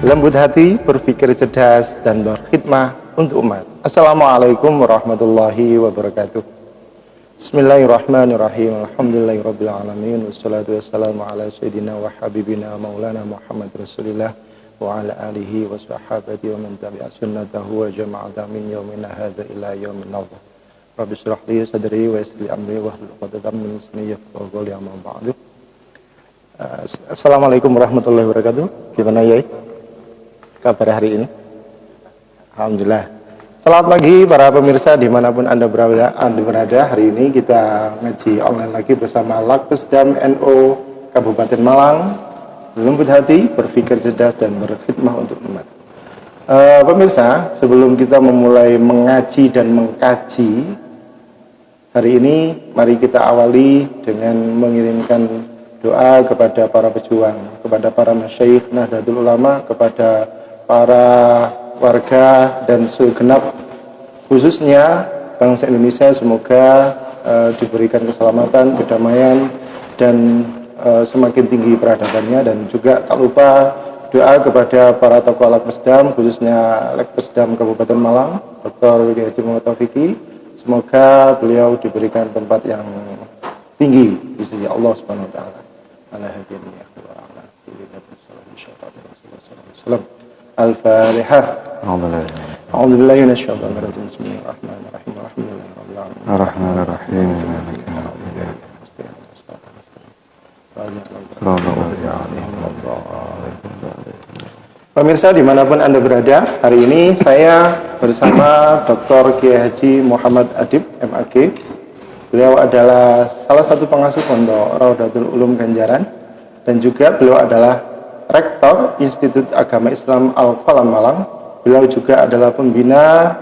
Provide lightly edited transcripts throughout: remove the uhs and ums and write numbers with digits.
lembut hati, berpikir cerdas, dan berkhidmah untuk umat. Assalamualaikum warahmatullahi wabarakatuh. Bismillahirrahmanirrahim. Alhamdulillahirabbil alamin. Wassalatu wassalamu ala sayyidina wa habibina maulana Muhammad Rasulillah wa ala alihi wa sahabati wa man tabi'a sunnatahu wa jama'ata min yaumina hadza ila yaumin nadhr. Rabbi shrah li sadri wa yassir li amri wa hlul 'uqdatam min lisani yafqahu qawli, amma ba'du. Assalamualaikum warahmatullahi wabarakatuh. Gimana ya kabar hari ini? Alhamdulillah. Selamat pagi para pemirsa dimanapun Anda berada. Hari ini kita ngaji online lagi bersama Lakpesdam NU Kabupaten Malang. Lembut hati, berpikir cerdas, dan berkhidmah untuk umat. Pemirsa, sebelum kita memulai mengaji dan mengkaji hari ini, mari kita awali dengan mengirimkan doa kepada para pejuang, kepada para masyayikh Nahdlatul Ulama, kepada para warga dan segenap khususnya bangsa Indonesia. Semoga diberikan keselamatan, kedamaian, dan semakin tinggi peradabannya. Dan juga tak lupa doa kepada para tokoh Lakpesdam, khususnya Lakpesdam Kabupaten Malang, Dr. Kiai Haji Muhammad Taufiki. Semoga beliau diberikan tempat yang tinggi di sisi Allah Subhanahu wa taala. Al-Fatihah. A'udzu billahi minasyaitonir rajim. Bismillahirrahmanirrahim. Alhamdulillahirabbil alamin. Ar-Rahmanir-Rahim. Pemirsa dimanapun Anda berada, hari ini saya bersama Dr. Kiai Haji Muhammad Adib, MAG. Beliau adalah salah satu pengasuh pondok Raudatul Ulum Ganjaran, dan juga beliau adalah Rektor Institut Agama Islam Al-Qalam Malang. Beliau juga adalah pembina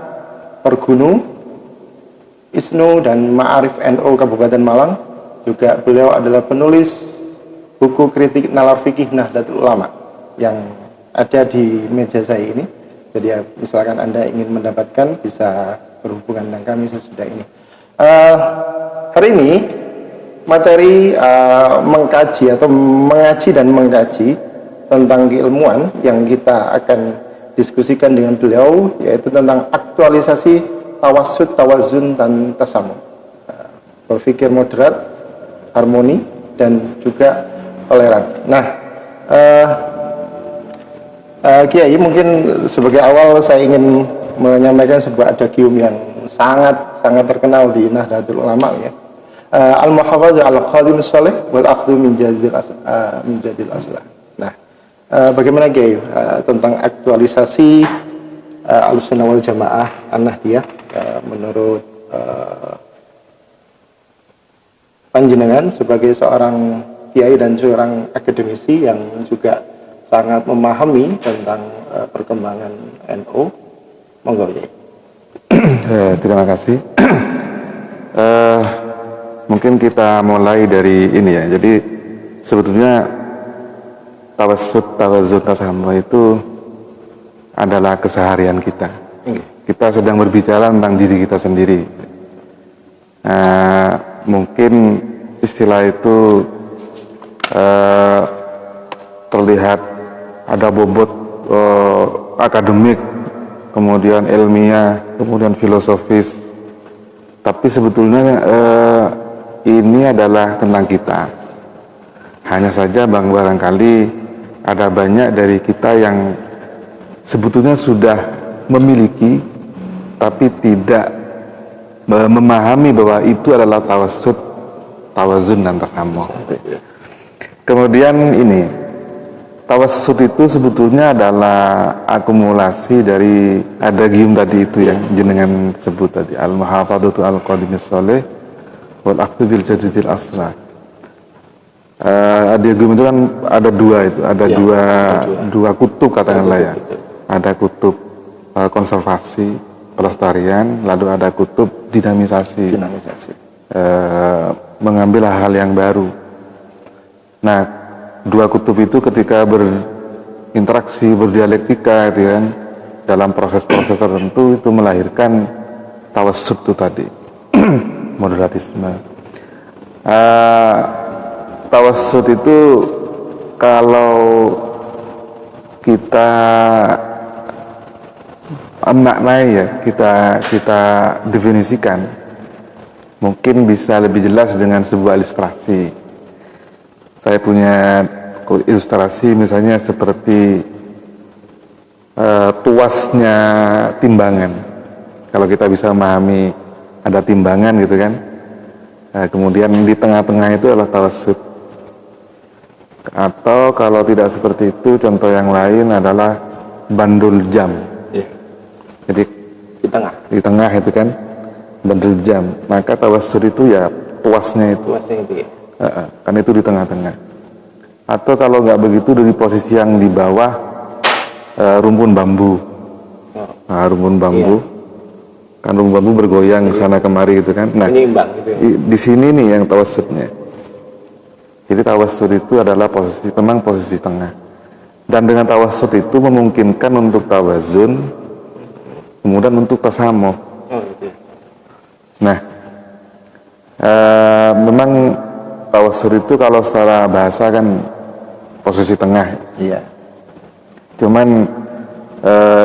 Pergunu, ISNU, dan Ma'arif NU Kabupaten Malang. Juga beliau adalah penulis buku kritik nalar fikih Nahdlatul Ulama yang ada di meja saya ini. Jadi ya, misalkan Anda ingin mendapatkan, bisa berhubungan dengan kami sesudah ini. Hari ini materi mengkaji atau mengaji dan mengkaji tentang keilmuan yang kita akan diskusikan dengan beliau, yaitu tentang aktualisasi tawassut, tawazun, dan tasamuh. Berpikir moderat, harmoni, dan juga toleran. Nah, Kiai, mungkin sebagai awal saya ingin menyampaikan sebuah adagium yang sangat terkenal di Nahdlatul Ulama, ya. Al-muhafadz al-qadim sholih wal akhdhu min jadil aslah. Nah, bagaimana Kiai tentang aktualisasi Ahlussunnah wal Jamaah An-Nahdliyah menurut panjenengan sebagai seorang kiai dan seorang akademisi yang juga sangat memahami tentang perkembangan NU? Monggo, Kiai. Terima kasih. Mungkin kita mulai dari ini ya. Jadi sebetulnya tawassut, tawazun, tasamuh itu adalah keseharian kita. Kita sedang berbicara tentang diri kita sendiri. Mungkin istilah itu terlihat ada bobot akademik, kemudian ilmiah, kemudian filosofis. Tapi sebetulnya ini adalah tentang kita. Hanya saja barangkali ada banyak dari kita yang sebetulnya sudah memiliki, tapi tidak memahami bahwa itu adalah tawassut, tawazun, dan tasamuh. Kemudian ini, tawassut itu sebetulnya adalah akumulasi dari adagium tadi itu yang jenengan sebut tadi, al-muhafadzatu al-qadimis sholih wal akhdhu bil jadidil aslah. Adagium itu kan ada dua, itu ada dua kutub katakanlah ya. Ada kutub konservasi, pelestarian, lalu ada kutub dinamisasi. Mengambil hal yang baru. Nah, dua kutub itu ketika berinteraksi, berdialektika, gitu kan, dalam proses-proses tertentu itu melahirkan tawassut itu tadi, moderatisme. Tawassut itu kalau kita maknai ya, kita definisikan, mungkin bisa lebih jelas dengan sebuah ilustrasi. Saya punya ilustrasi misalnya seperti tuasnya timbangan. Kalau kita bisa memahami ada timbangan gitu kan, kemudian di tengah-tengah itu adalah tawassut. Atau kalau tidak seperti itu, contoh yang lain adalah bandul jam. Jadi di tengah itu kan bandul jam. Maka tawassut itu ya tuasnya itu. Ya. Kan itu di tengah-tengah. Atau kalau nggak begitu dari posisi yang di bawah rumpun bambu. Nah, rumpun bambu. Iya. Kan rumpun bambu bergoyang sana kemari gitu kan. Nah, gitu ya. Di sini nih yang tawassutnya. Jadi tawassut itu adalah memang posisi tengah. Dan dengan tawassut itu memungkinkan untuk tawazun, kemudian untuk tasamuh. Gitu. Nah, memang tawassut itu kalau secara bahasa kan posisi tengah. Iya. Cuman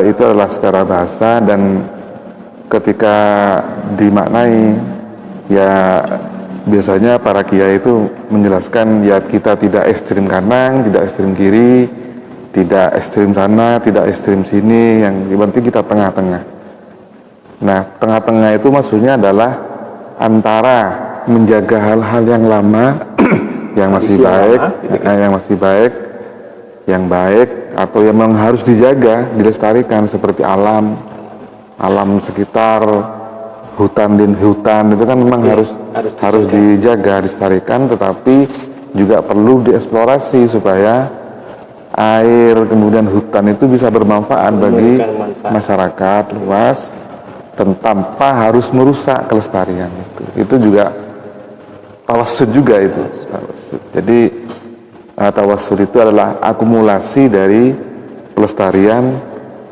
itu adalah secara bahasa, dan ketika dimaknai ya biasanya para kiai itu menjelaskan ya kita tidak ekstrim kanan, tidak ekstrim kiri, tidak ekstrim sana, tidak ekstrim sini, yang penting kita tengah-tengah. Nah, tengah-tengah itu maksudnya adalah antara menjaga hal-hal yang lama yang masih baik, yang baik atau yang memang harus dijaga, dilestarikan seperti alam sekitar, hutan itu kan memang harus dijaga, dilestarikan, tetapi juga perlu dieksplorasi supaya air kemudian hutan itu bisa bermanfaat bagi masyarakat luas tanpa harus merusak kelestarian itu juga tawassut juga itu. Jadi tawassut itu adalah akumulasi dari pelestarian,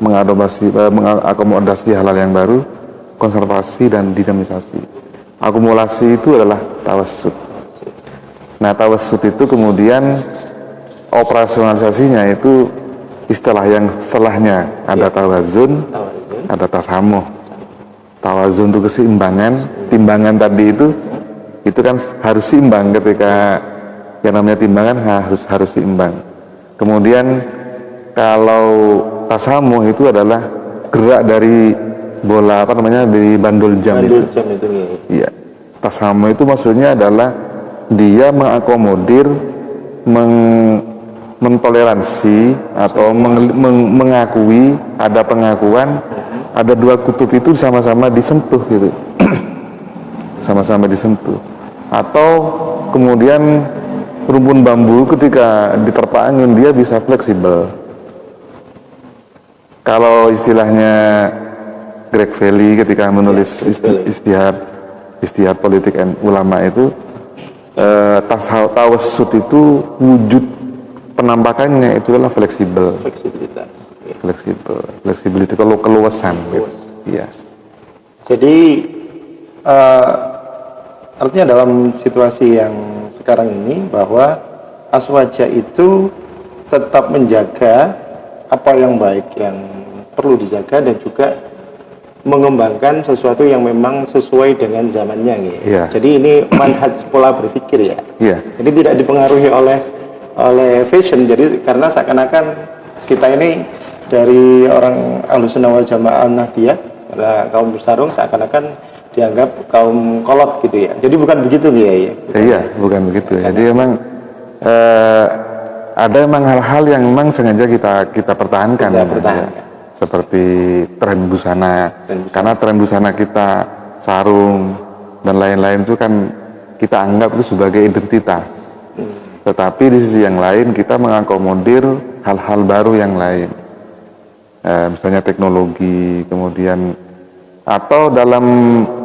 mengakomodasi hal-hal yang baru, konservasi dan dinamisasi. Akumulasi itu adalah tawassut. Nah, tawassut itu kemudian operasionalisasinya itu istilah yang setelahnya ada tawazun, ada tasamuh. Tawazun itu keseimbangan, timbangan tadi itu kan harus seimbang, ketika yang namanya timbangan harus seimbang. Kemudian kalau tasamuh itu adalah gerak dari bola dari bandul jam itu. Iya. Tasamuh itu maksudnya adalah dia mengakomodir, mentoleransi atau mengakui, ada pengakuan ada dua kutub itu sama-sama disentuh gitu. Sama-sama disentuh. Atau kemudian rumpun bambu ketika diterpa angin dia bisa fleksibel. Kalau istilahnya Greg Valley ketika menulis istihad politik dan ulama itu, tawassut itu wujud penampakannya itu adalah fleksibel. Fleksibilitas kalau keluasan gitu. Iya. Jadi artinya dalam situasi yang sekarang ini bahwa aswaja itu tetap menjaga apa yang baik yang perlu dijaga dan juga mengembangkan sesuatu yang memang sesuai dengan zamannya gitu. Yeah. Jadi ini manhaj pola berpikir ya. Yeah. Jadi tidak dipengaruhi oleh fashion. Jadi karena seakan-akan kita ini dari orang Ahlussunnah wal Jamaah Nahdiyah, kaum bersarung seakan-akan dianggap kaum kolot gitu ya. Jadi bukan begitu ya. Iya, bukan begitu. Jadi memang ada memang hal-hal yang memang sengaja kita pertahankan. Seperti tren busana. Karena tren busana kita, sarung dan lain-lain itu kan kita anggap itu sebagai identitas. Tetapi di sisi yang lain kita mengakomodir hal-hal baru yang lain. Misalnya teknologi, kemudian atau dalam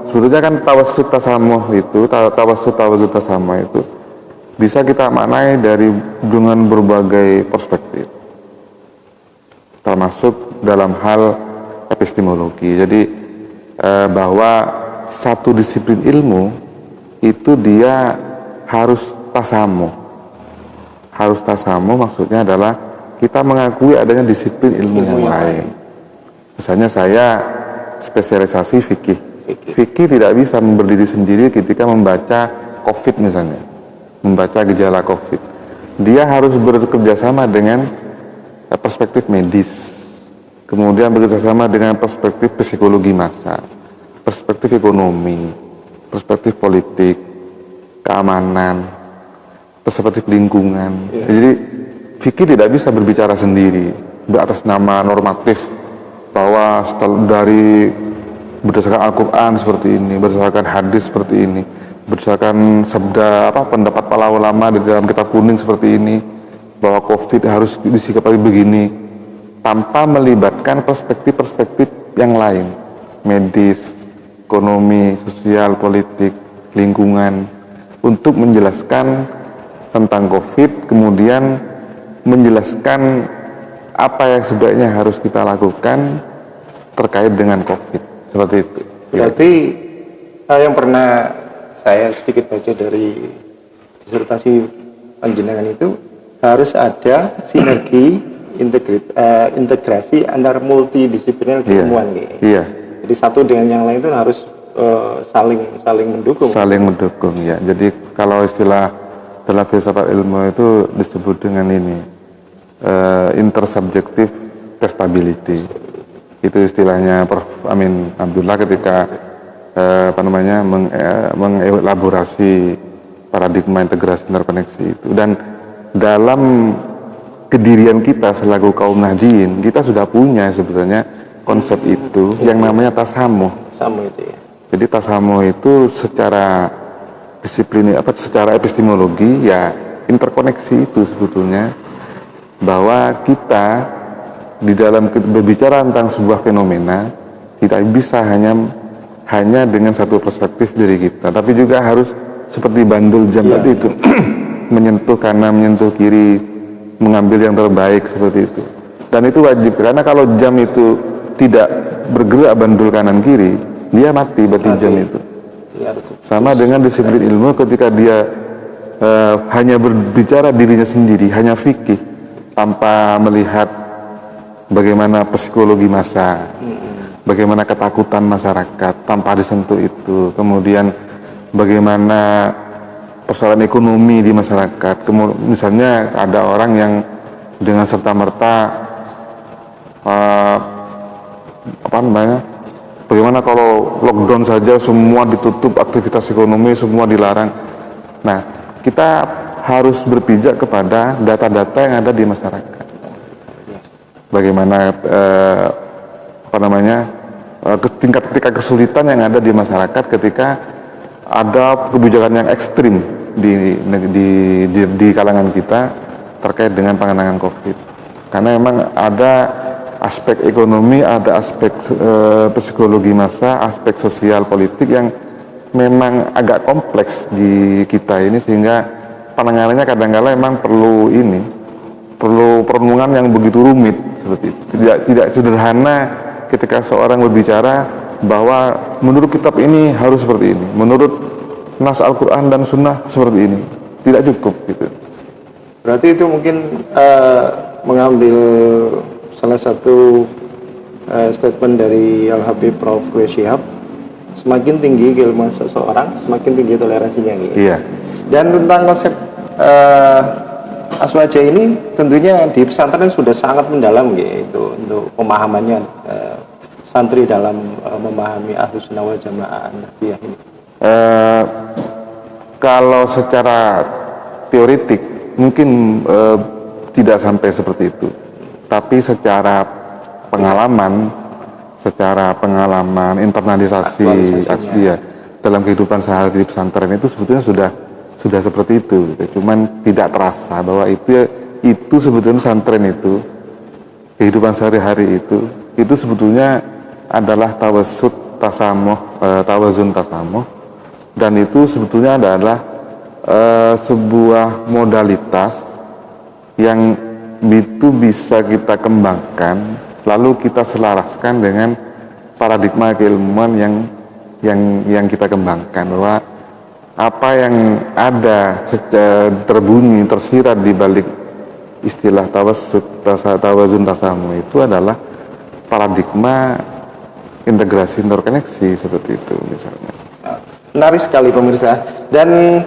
sebetulnya kan tawassut tasamuh itu, tawassut tasamuh itu bisa kita maknai dengan berbagai perspektif, termasuk dalam hal epistemologi. Jadi bahwa satu disiplin ilmu itu dia harus tasamuh maksudnya adalah kita mengakui adanya disiplin ilmu yang lain. Misalnya saya spesialisasi fikih. Fikih tidak bisa berdiri sendiri ketika membaca COVID misalnya, membaca gejala COVID. Dia harus bekerja sama dengan perspektif medis, kemudian bekerja sama dengan perspektif psikologi massa, perspektif ekonomi, perspektif politik, keamanan, perspektif lingkungan. Jadi fikih tidak bisa berbicara sendiri atas nama normatif bahwa dari berdasarkan Al-Quran seperti ini, berdasarkan hadis seperti ini, berdasarkan sabda pendapat para ulama di dalam kitab kuning seperti ini, bahwa COVID harus disikapi begini, tanpa melibatkan perspektif-perspektif yang lain, medis, ekonomi, sosial, politik, lingkungan, untuk menjelaskan tentang COVID, kemudian menjelaskan apa yang sebaiknya harus kita lakukan terkait dengan COVID, seperti itu. Berarti yang pernah saya sedikit baca dari disertasi panjenengan itu harus ada sinergi integrasi antar multidisipliner keilmuan. Iya. Jadi satu dengan yang lain itu harus saling mendukung. Saling mendukung ya. Jadi kalau istilah dalam filsafat ilmu itu disebut dengan ini. Intersubjective testability, itu istilahnya Prof. Amin Abdullah ketika mengelaborasi paradigma integrasi interkoneksi itu. Dan dalam kedirian kita selaku kaum Nahdien, kita sudah punya sebetulnya konsep itu yang namanya tasamuh. Itu ya. Jadi tasamuh itu secara disiplin secara epistemologi ya interkoneksi itu sebetulnya, bahwa kita di dalam berbicara tentang sebuah fenomena tidak bisa hanya dengan satu perspektif diri kita, tapi juga harus seperti bandul jam tadi itu menyentuh kanan, menyentuh kiri, mengambil yang terbaik seperti itu. Dan itu wajib, karena kalau jam itu tidak bergerak bandul kanan kiri, dia mati jam itu. Sama dengan disiplin ilmu, ketika dia hanya berbicara dirinya sendiri, hanya fikih, tanpa melihat bagaimana psikologi massa, bagaimana ketakutan masyarakat tanpa disentuh itu, kemudian bagaimana persoalan ekonomi di masyarakat. Misalnya ada orang yang dengan serta-merta bagaimana kalau lockdown saja semua ditutup, aktivitas ekonomi semua dilarang. Nah, kita harus berpijak kepada data-data yang ada di masyarakat. Bagaimana tingkat kesulitan yang ada di masyarakat ketika ada kebijakan yang ekstrim di kalangan kita terkait dengan penanganan COVID. Karena memang ada aspek ekonomi, ada aspek psikologi massa, aspek sosial politik yang memang agak kompleks di kita ini, sehingga penanganannya kadang-kala memang perlu perenungan yang begitu rumit seperti itu. Tidak sederhana ketika seorang berbicara bahwa menurut kitab ini harus seperti ini, menurut nas Al-Quran dan Sunnah seperti ini. Tidak cukup gitu. Berarti itu mungkin mengambil salah satu statement dari Al-Habib Prof. Kuwai Syihab, semakin tinggi keilmuan seseorang, semakin tinggi toleransinya gitu. Iya. Dan tentang konsep aswaja ini tentunya di pesantren sudah sangat mendalam gitu untuk pemahamannya santri dalam memahami Ahlus Sunnah wal Jamaah Nahdiyah ini. Kalau secara teoritik mungkin tidak sampai seperti itu, tapi secara pengalaman internalisasi ya, dalam kehidupan sehari-hari di pesantren itu sebetulnya sudah seperti itu gitu. Cuman tidak terasa bahwa itu sebetulnya pesantren itu, kehidupan sehari-hari itu sebetulnya adalah tawazun tasamuh, dan itu sebetulnya adalah sebuah modalitas yang itu bisa kita kembangkan, lalu kita selaraskan dengan paradigma keilmuan yang kita kembangkan, bahwa apa yang ada terbunyi, tersirat di balik istilah tawazun tasamu itu adalah paradigma integrasi interkoneksi seperti itu misalnya. Menarik sekali pemirsa. Dan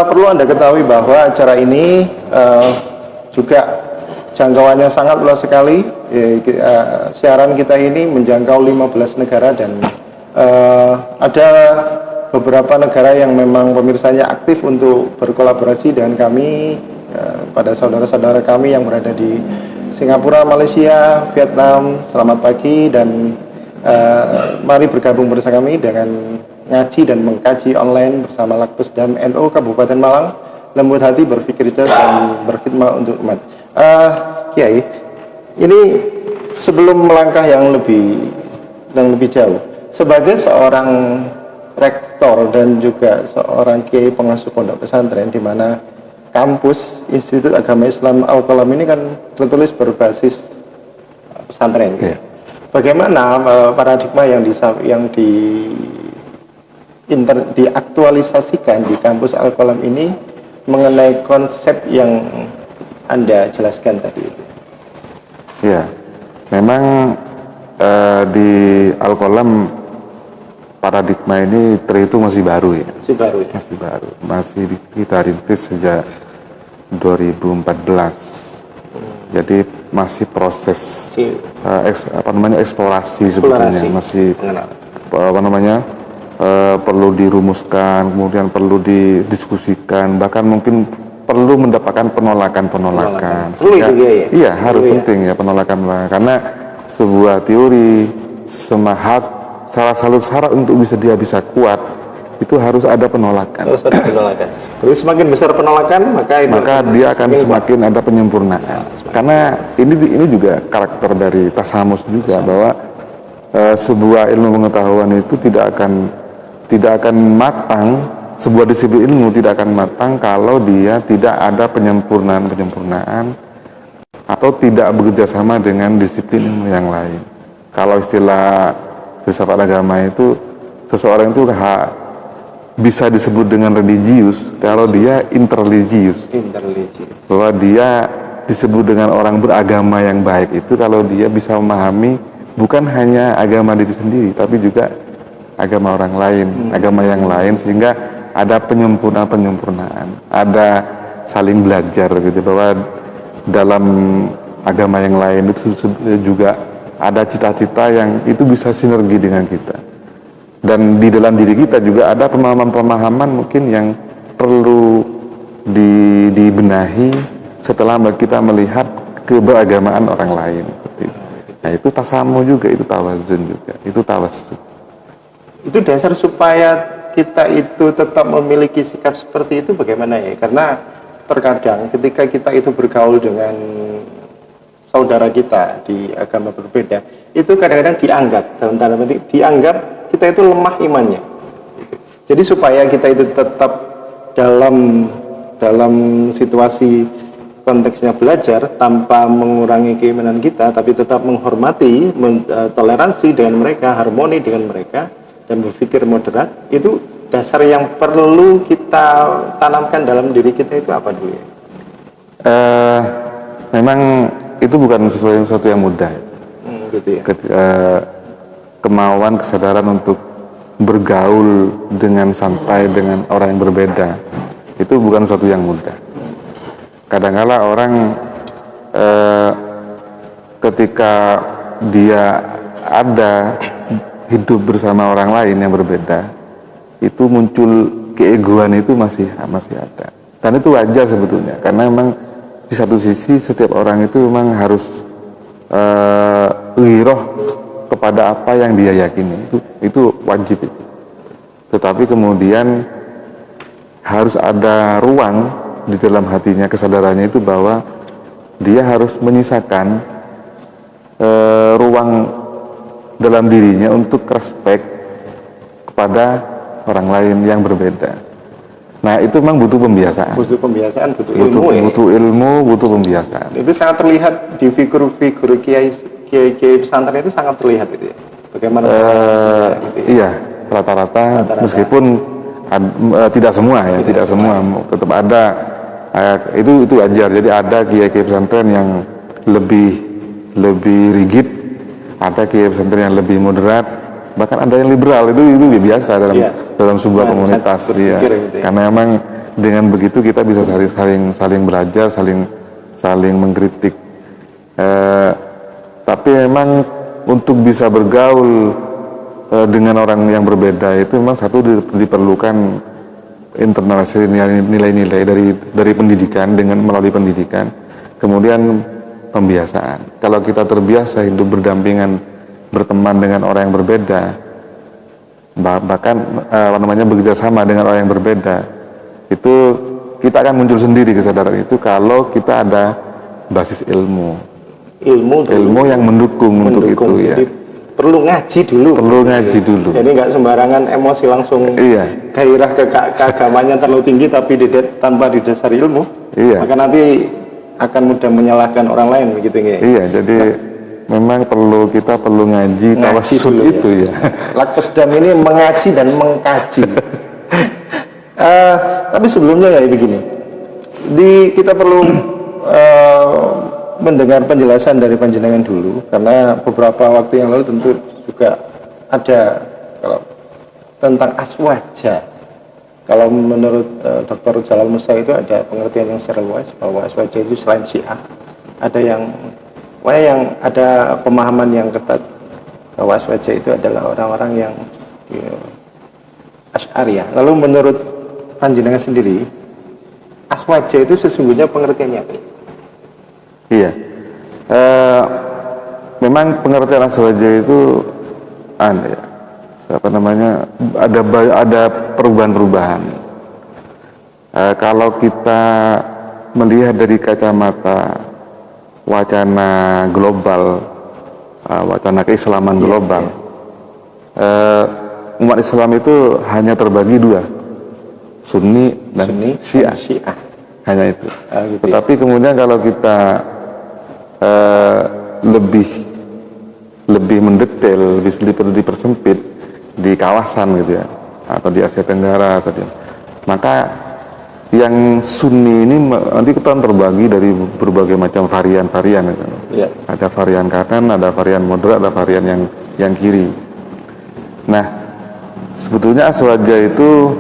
perlu Anda ketahui bahwa acara ini juga jangkauannya sangat luas sekali. Siaran kita ini menjangkau 15 negara dan ada beberapa negara yang memang pemirsanya aktif untuk berkolaborasi dengan kami, pada saudara-saudara kami yang berada di Singapura, Malaysia, Vietnam. Selamat pagi dan mari bergabung bersama kami dengan ngaji dan mengkaji online bersama Lakpusdam NU Kabupaten Malang. Lembut hati, berpikir cerdas dan berkhidmat untuk umat. Kiai, ini sebelum melangkah yang lebih jauh, sebagai seorang rektor dan juga seorang kiai pengasuh pondok pesantren, di mana kampus Institut Agama Islam Al-Qalam ini kan tertulis berbasis pesantren. Yeah. Bagaimana paradigma yang diaktualisasikan di kampus Al-Qalam ini mengenai konsep yang Anda jelaskan tadi itu? Ya, memang di Al-Qalam paradigma ini terhitung masih baru ya. Masih baru ya? Masih baru, masih kita rintis sejak 2014. Jadi masih proses eksplorasi sebetulnya, masih perlu dirumuskan, kemudian perlu didiskusikan, bahkan mungkin perlu mendapatkan penolakan. Sehingga, iya, harus penting ya penolakan, karena sebuah teori salah satu syarat untuk dia bisa kuat itu harus ada penolakan. Harus ada penolakan. Jadi semakin besar penolakan, maka dia akan semakin ada penyempurnaan. Karena ini juga karakter dari tasamus juga, bahwa sebuah ilmu pengetahuan itu tidak akan matang, sebuah disiplin ilmu tidak akan matang kalau dia tidak ada penyempurnaan atau tidak bekerja sama dengan disiplin ilmu yang lain. Kalau istilah filsafat agama itu, seseorang itu bisa disebut dengan religius kalau dia interreligius. Bahwa dia disebut dengan orang beragama yang baik itu kalau dia bisa memahami bukan hanya agama diri sendiri, tapi juga agama orang lain, agama yang lain, sehingga ada penyempurnaan, ada saling belajar gitu, bahwa dalam agama yang lain itu juga ada cita-cita yang itu bisa sinergi dengan kita. Dan di dalam diri kita juga ada pemahaman-pemahaman mungkin yang perlu dibenahi setelah kita melihat keberagamaan orang lain. Nah itu tasamu juga, itu tawazun juga, itu tawassut. Itu dasar supaya kita itu tetap memiliki sikap seperti itu bagaimana ya? Karena terkadang ketika kita itu bergaul dengan saudara kita di agama berbeda, itu kadang-kadang dianggap kita itu lemah imannya. Jadi supaya kita itu tetap dalam situasi konteksnya belajar tanpa mengurangi keimanan kita, tapi tetap menghormati, toleransi dengan mereka, harmoni dengan mereka, dan berpikir moderat, itu dasar yang perlu kita tanamkan dalam diri kita itu apa dulu ya? Memang itu bukan sesuatu yang mudah. Gitu ya. Kemauan, kesadaran untuk bergaul dengan santai dengan orang yang berbeda itu bukan sesuatu yang mudah. Kadang-kala orang ketika dia ada hidup bersama orang lain yang berbeda, itu muncul keegoan, itu masih ada. Dan itu wajar sebetulnya, karena memang di satu sisi setiap orang itu memang harus ghiroh kepada apa yang dia yakini, itu wajib itu. Tetapi kemudian harus ada ruang di dalam hatinya, kesadarannya itu bahwa dia harus menyisakan ruang dalam dirinya untuk respect kepada orang lain yang berbeda. Nah itu memang butuh pembiasaan. Butuh ilmu, butuh pembiasaan. Itu sangat terlihat di figur-figur kiai pesantren itu, sangat terlihat itu ya. Bagaimana? Gitu ya? Iya, rata-rata meskipun tidak semua ya, tidak semua. Tetap ada itu wajar. Jadi ada kiai-kiai pesantren yang lebih rigid, ada kiai pesantren yang lebih moderat, bahkan ada yang liberal. Itu biasa dalam sebuah komunitas. Iya. Gitu ya. Karena memang dengan begitu kita bisa saling belajar, saling mengkritik. Tapi memang untuk bisa bergaul dengan orang yang berbeda itu memang satu diperlukan internalisasi nilai-nilai dari pendidikan melalui pendidikan, kemudian pembiasaan. Kalau kita terbiasa hidup berdampingan, berteman dengan orang yang berbeda, bahkan bekerja sama dengan orang yang berbeda, itu kita akan muncul sendiri kesadaran itu kalau kita ada basis ilmu yang mendukung untuk itu. Jadi, perlu ngaji dulu. Jadi nggak sembarangan emosi langsung. Gairah keagamannya terlalu tinggi tapi tanpa didasari ilmu. Maka nanti akan mudah menyalahkan orang lain begitu ya. Jadi memang kita perlu ngaji tawassul itu ya. Lakpesdam ini mengaji dan mengkaji. Tapi sebelumnya ya begini. Kita perlu mendengar penjelasan dari panjenengan dulu, karena beberapa waktu yang lalu tentu juga ada kalau tentang aswaja. Kalau menurut Dr. Jalal Musa itu ada pengertian yang secara luas bahwa aswaja itu selain Syiah ada yang ada pemahaman yang ketat bahwa aswaja itu adalah orang-orang yang Asy'ariyah. Lalu menurut panjenengan sendiri aswaja itu sesungguhnya pengertiannya apa? Iya, memang pengertian aswaja itu ada perubahan-perubahan. Kalau kita melihat dari kacamata wacana global, wacana keislaman global, umat Islam itu hanya terbagi dua, Sunni dan Syiah. Hanya itu. Gitu. Tetapi kemudian kalau kita lebih mendetail, lebih dipersempit di kawasan gitu ya, atau di Asia Tenggara maka yang Sunni ini nanti kita terbagi dari berbagai macam varian gitu. Ada varian kanan, ada varian moderat, ada varian yang kiri. Nah, sebetulnya aswaja itu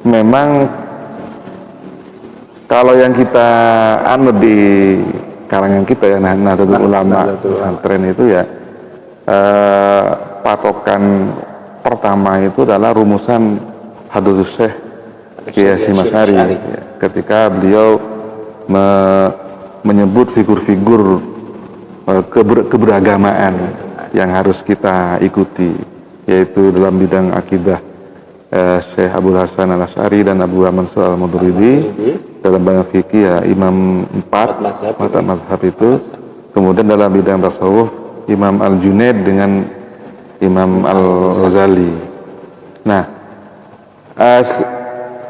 memang kalau yang kita anut di kalangan kita ya, Nahdlatul Ulama pesantren itu ya, patokan pertama itu adalah rumusan Hadratus Syekh Kiai Hasyim Asy'ari ya, ketika beliau menyebut figur-figur keberagamaan yang harus kita ikuti, yaitu dalam bidang akidah Syekh Abul Hasan Al-Asy'ari dan Abu Mansur Al-Maturidi, dalam bidang fikih ya Imam 4 mazhab itu, kemudian dalam bidang tasawuf Imam Al-Junaid dengan Imam Al-Ghazali. Nah,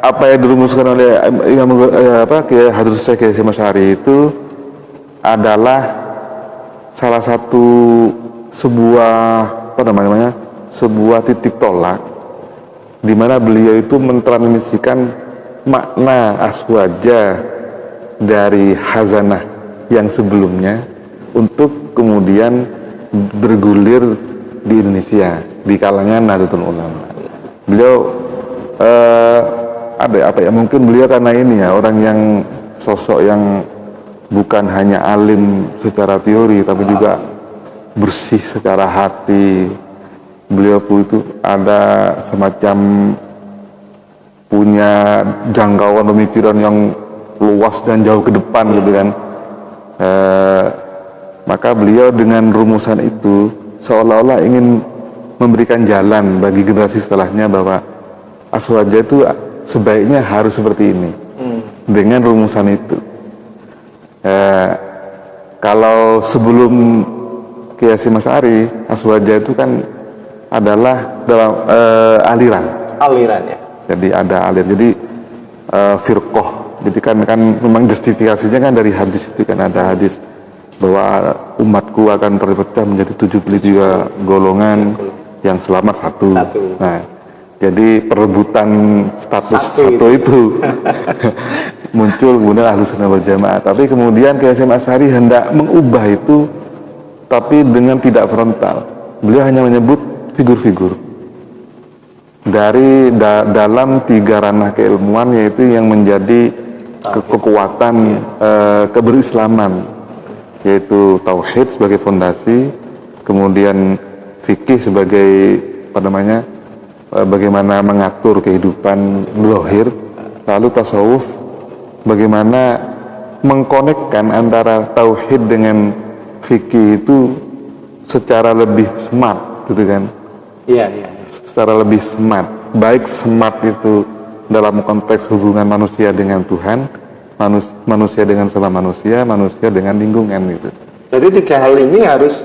apa yang dirumuskan oleh Imam Kiai Hadratus Syekh Kiai Hasyim Asy'ari itu adalah salah satu sebuah titik tolak di mana beliau itu mentransmisikan makna aswaja dari hazanah yang sebelumnya untuk kemudian bergulir di Indonesia di kalangan Nahdlatul Ulama. Beliau mungkin beliau karena ini ya orang yang sosok yang bukan hanya alim secara teori tapi juga bersih secara hati. Beliau itu ada semacam punya jangkauan pemikiran yang luas dan jauh ke depan gitu kan. Maka beliau dengan rumusan itu seolah-olah ingin memberikan jalan bagi generasi setelahnya bahwa aswaja itu sebaiknya harus seperti ini dengan rumusan itu. Kalau sebelum Kiai Hasyim Asy'ari, aswaja itu kan adalah dalam aliran ya. Jadi ada aliran, jadi firqoh. Jadi kan memang justifikasinya kan dari hadis itu kan, ada hadis bahwa umatku akan terpecah menjadi 73 golongan, yang selamat satu. Nah, jadi perebutan status satu itu muncul kemudian Ahlus Sunnah wal Jamaah. Tapi kemudian Kiai Hasyim Asy'ari hendak mengubah itu, tapi dengan tidak frontal. Beliau hanya menyebut figur-figur dari dalam 3 ranah keilmuan, yaitu yang menjadi kekuatan keberislaman, yaitu tauhid sebagai fondasi, kemudian fikih sebagai bagaimana mengatur kehidupan zahir, lalu tasawuf bagaimana mengkonekkan antara tauhid dengan fikih itu secara lebih smart gitu kan. Iya. Secara lebih smart, baik smart itu dalam konteks hubungan manusia dengan Tuhan, manusia dengan sama manusia dengan lingkungan gitu. Jadi 3 hal ini harus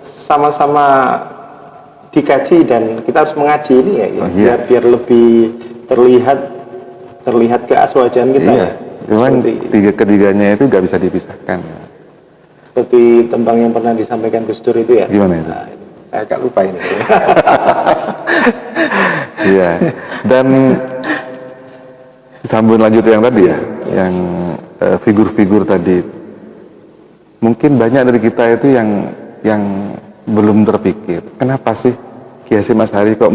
sama-sama dikaji dan kita harus mengaji ini ya, Iya. biar lebih terlihat keaswajan kita Iya. ya. Memang Seperti ketiganya itu gak bisa dipisahkan. seperti tembang yang pernah disampaikan Gus Dur itu ya. Gimana itu? Nah, saya agak lupa ini. Iya. Dan sambung lanjut yang tadi ya, yang figur-figur tadi. Mungkin banyak dari kita itu yang belum terpikir. Kenapa sih Kiai Hasyim Asy'ari kok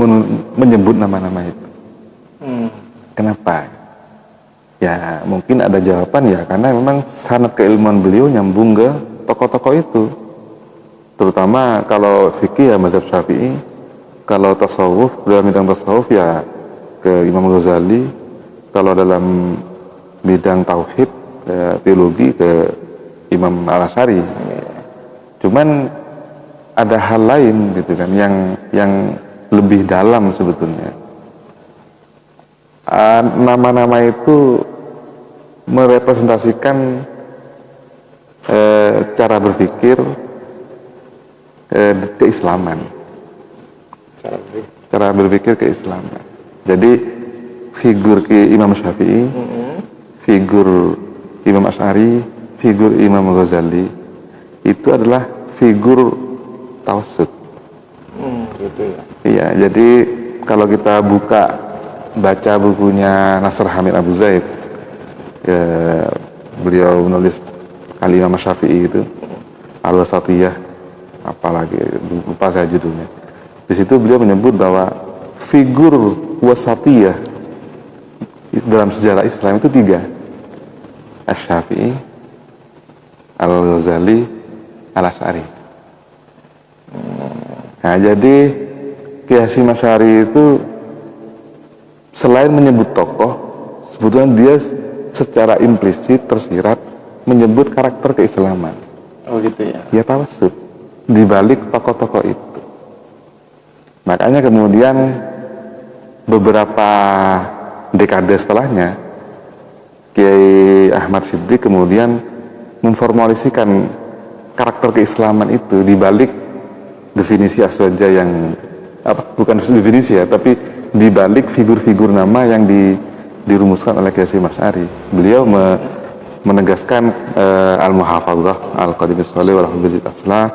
menyebut nama-nama itu? Kenapa? Ya mungkin ada jawaban ya, karena memang sanad keilmuan beliau nyambung ke tokoh-tokoh itu. Terutama kalau fikih ya mazhab Syafi'i, kalau tasawuf, dalam bidang tasawuf ya ke Imam Ghazali, kalau dalam bidang tauhid teologi ke Imam Al-Asy'ari. Cuman ada hal lain gitu kan yang lebih dalam sebetulnya. Nama-nama itu merepresentasikan cara berpikir keislaman, cara berpikir keislaman. Jadi figur Imam Syafi'i, figur Imam Asy'ari, figur Imam Ghazali itu adalah figur tawasud. Gitu ya. Iya, jadi kalau kita baca bukunya Nasr Hamid Abu Zaid, beliau menulis Al-Imam Syafi'i itu, Al-Wasatiyah, apalagi lupa saya judulnya. Di situ beliau menyebut bahwa figur wasatiyah dalam sejarah Islam itu 3: Asy-Syafi'i, Al-Ghazali, Al-Asy'ari. Nah, jadi Kiai Hasyim Asy'ari itu selain menyebut tokoh, sebetulnya dia secara implisit tersirat menyebut karakter keislaman. Oh gitu ya. Ya tawasud di balik tokoh-tokoh itu. Makanya kemudian beberapa dekade setelahnya Kiai Ahmad Siddiq kemudian memformulasikan karakter keislaman itu di balik definisi aswaja yang bukan definisi ya, tapi di balik figur-figur nama yang dirumuskan oleh Kiai Hasyim Asy'ari. Beliau menegaskan al-muhafadzah al-qadimis sholih wal hubbil aslah.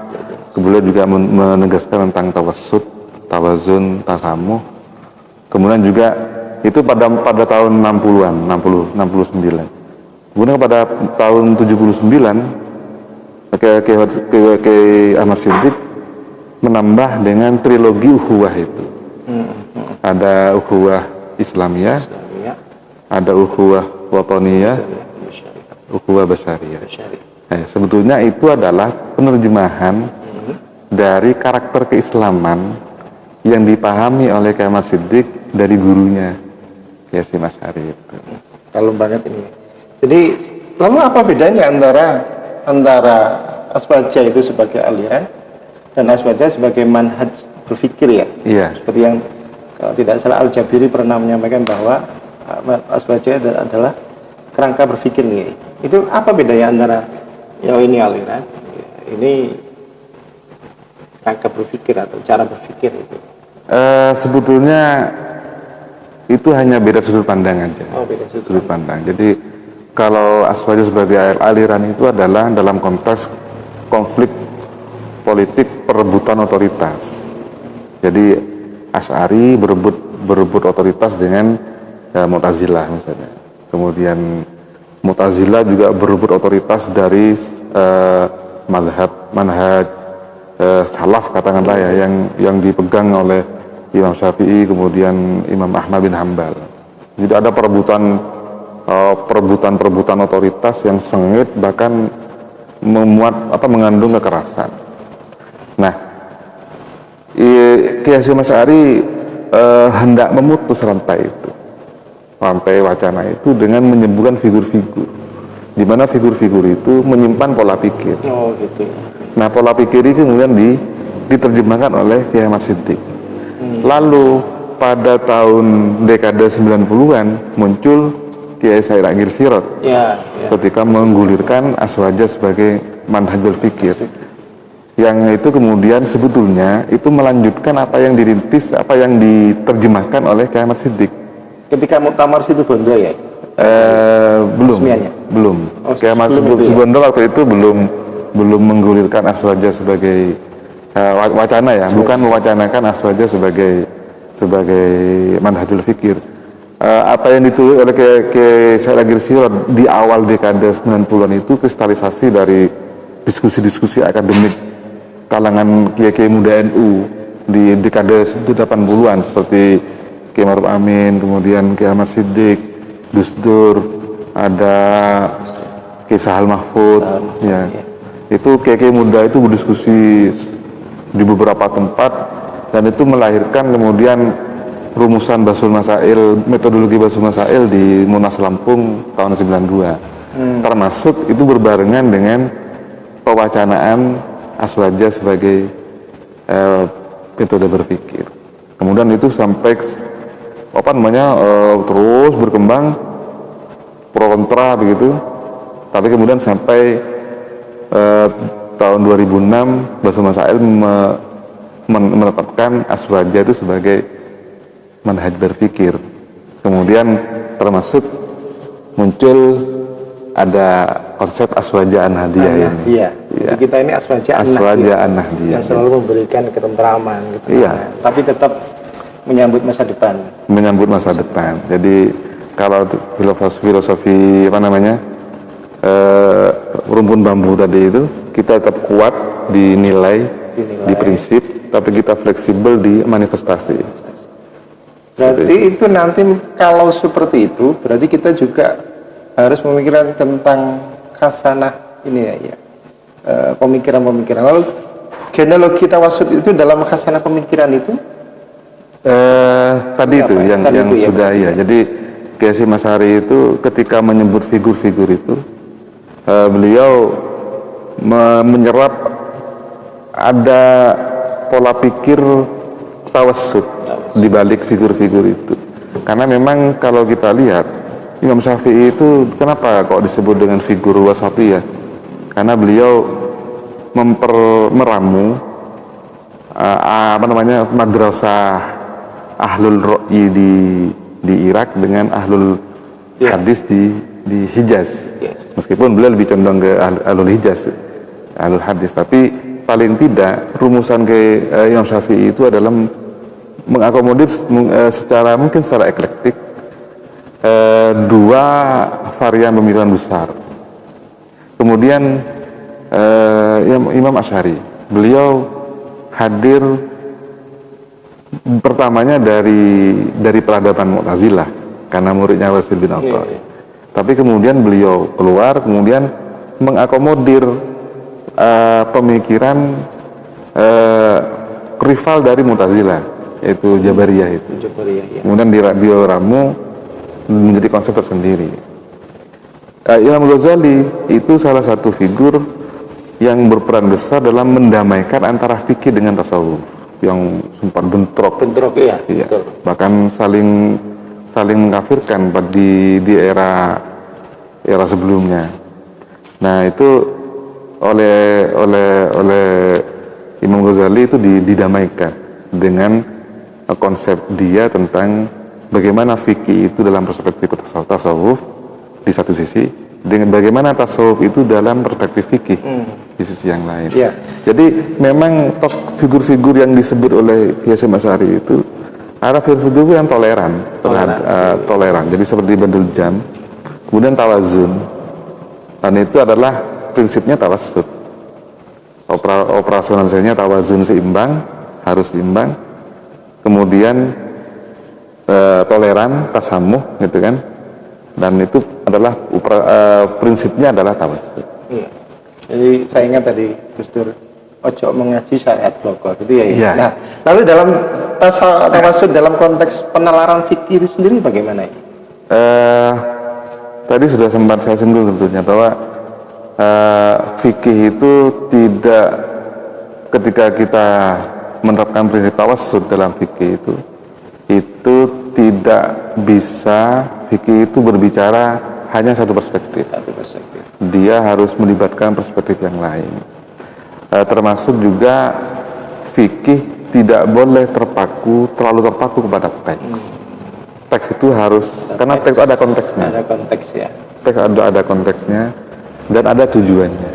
Kemudian juga menegaskan tentang tawassut, tawazun, tasamuh. Kemudian juga itu pada tahun 69. Kemudian pada tahun 79 Kiai Ahmad Siddiq menambah dengan trilogi ukhuwah itu. Ada ukhuwah Islamiyah, ada ukhuwah wataniyah, ukhuwah basyariyah. Nah, sebetulnya itu adalah penerjemahan dari karakter keislaman yang dipahami oleh Kiai Ahmad Siddiq dari gurunya Kiai Hasyim Asy'ari itu. Kalau banget ini. Jadi lalu apa bedanya antara aswaja itu sebagai aliran dan aswaja sebagai manhaj berpikir ya? Iya. Seperti yang kalau tidak salah Al-Jabiri pernah menyampaikan bahwa aswaja adalah kerangka berpikir nih. Itu apa bedanya antara ini aliran, ini kerangka berpikir atau cara berpikir itu? Sebetulnya itu hanya beda sudut pandang aja. Oh, beda sudut pandang. Jadi kalau aswaja sebagai aliran itu adalah dalam konteks konflik politik perebutan otoritas. Jadi Asy'ari berebut otoritas dengan Mu'tazilah misalnya. Kemudian Mu'tazilah juga berebut otoritas dari manhaj salaf katakanlah ya, yang dipegang oleh Imam Syafi'i kemudian Imam Ahmad bin Hambal. Jadi ada perebutan otoritas yang sengit, bahkan mengandung kekerasan. Nah, Kiai Hasyim Asy'ari hendak memutus rantai wacana itu dengan menyembuhkan figur-figur, di mana figur-figur itu menyimpan pola pikir. Oh gitu. Nah, pola pikir ini kemudian diterjemahkan oleh Kiai Ahmad Siddiq. Lalu pada tahun dekade 90-an muncul Kiai Said Agil Sirot ketika menggulirkan aswaja sebagai manhaj berfikir, yang itu kemudian sebetulnya itu melanjutkan apa yang dirintis, apa yang diterjemahkan oleh Kiai Ahmad Siddiq Ketika muktamar situ Bondo ya? Belum. Kiai Ahmad Siddiq Bondo waktu itu belum menggulirkan aswaja sebagai wacana ya, bukan mewacanakan aswaja sebagai manhajul fikir. Apa yang ditulis oleh Kiai Said Agil Sirot di awal dekade 90-an itu kristalisasi dari diskusi-diskusi akademik kalangan kiai-kiai muda NU di dekade 80-an seperti Kiai Ma'ruf Amin, kemudian Kiai Ahmad Siddiq, Gus Dur, ada Kiai Sahal Mahfud, ya. Itu kiai-kiai muda itu berdiskusi di beberapa tempat, dan itu melahirkan kemudian rumusan Basul Masail, metodologi Basul Masail di Munas Lampung tahun 92. Termasuk itu berbarengan dengan pewacanaan aswaja sebagai metode berpikir. Kemudian itu sampai terus berkembang pro kontra begitu. Tapi kemudian sampai tahun 2006 Basul Masail menetapkan aswaja itu sebagai manhaj berfikir. Kemudian termasuk muncul ada konsep aswaja an-nahdiyah ini. Iya. Jadi kita ini aswaja an-nahdiyah yang selalu memberikan ketentraman, tapi tetap menyambut masa depan. Jadi kalau filosofi rumpun bambu tadi itu, kita tetap kuat di nilai, di prinsip, tapi kita fleksibel di manifestasi. Berarti itu nanti kalau seperti itu, berarti kita juga harus memikirkan tentang khasanah ini ya, pemikiran-pemikiran. Lalu genealogi tawasud itu dalam khasanah pemikiran itu? Tadi itu yang sudah ya. Jadi Kiai Hasyim Asy'ari itu ketika menyebut figur-figur itu, beliau menyerap ada pola pikir tawassut di balik figur-figur itu. Karena memang kalau kita lihat Imam Syafi'i itu kenapa kok disebut dengan figur wasatiyah? Karena beliau meramu madrasah ahlul ra'yi di Irak dengan ahlul hadis di Hijaz. Meskipun beliau lebih condong ke ahlul Hijaz, ahlul hadis, tapi paling tidak rumusan ke Imam Syafi'i itu adalah mengakomodir secara eklektik dua varian pemikiran besar. Kemudian Imam Asy'ari, beliau hadir pertamanya dari peradaban Mu'tazilah karena muridnya Wasil bin Atha. Tapi kemudian beliau keluar, kemudian mengakomodir pemikiran rival dari Mu'tazilah, yaitu Jabariyah itu. Kemudian beliau ramu menjadi konsep tersendiri. Imam Ghazali itu salah satu figur yang berperan besar dalam mendamaikan antara fikih dengan tasawuf yang sempat bentrok ya. Bahkan saling mengkafirkan di era sebelumnya. Nah, itu oleh Imam Ghazali itu didamaikan dengan konsep dia tentang bagaimana fikih itu dalam perspektif tasawuf di satu sisi, dengan bagaimana tasawuf itu dalam perspektif fikih di sisi yang lain. Jadi memang figur-figur yang disebut oleh Kiai Hasyim Asy'ari itu ada figur-figur yang toleran. Jadi seperti Badrul Jam, kemudian tawazun, Dan itu adalah prinsipnya tawassut. Operasionalisasinya tawazun, seimbang, harus seimbang. Kemudian toleran, tasamuh gitu kan. Dan itu adalah prinsipnya adalah tawassut. Iya. Jadi saya ingat tadi Gus Dur, ojo mengaji syariat bloko gitu ya. Iya. Nah, lalu dalam tawassut dalam konteks penalaran fikih itu sendiri bagaimana ya? Tadi sudah sempat saya singgung tentunya bahwa fikih itu tidak, ketika kita menerapkan prinsip tawassut dalam fikih itu tidak bisa fikih itu berbicara hanya satu perspektif. Dia harus melibatkan perspektif yang lain. Termasuk juga fikih tidak boleh terlalu terpaku kepada teks. Teks itu harus, karena teks ada konteksnya. Ada konteks ya. Teks ada konteksnya dan ada tujuannya.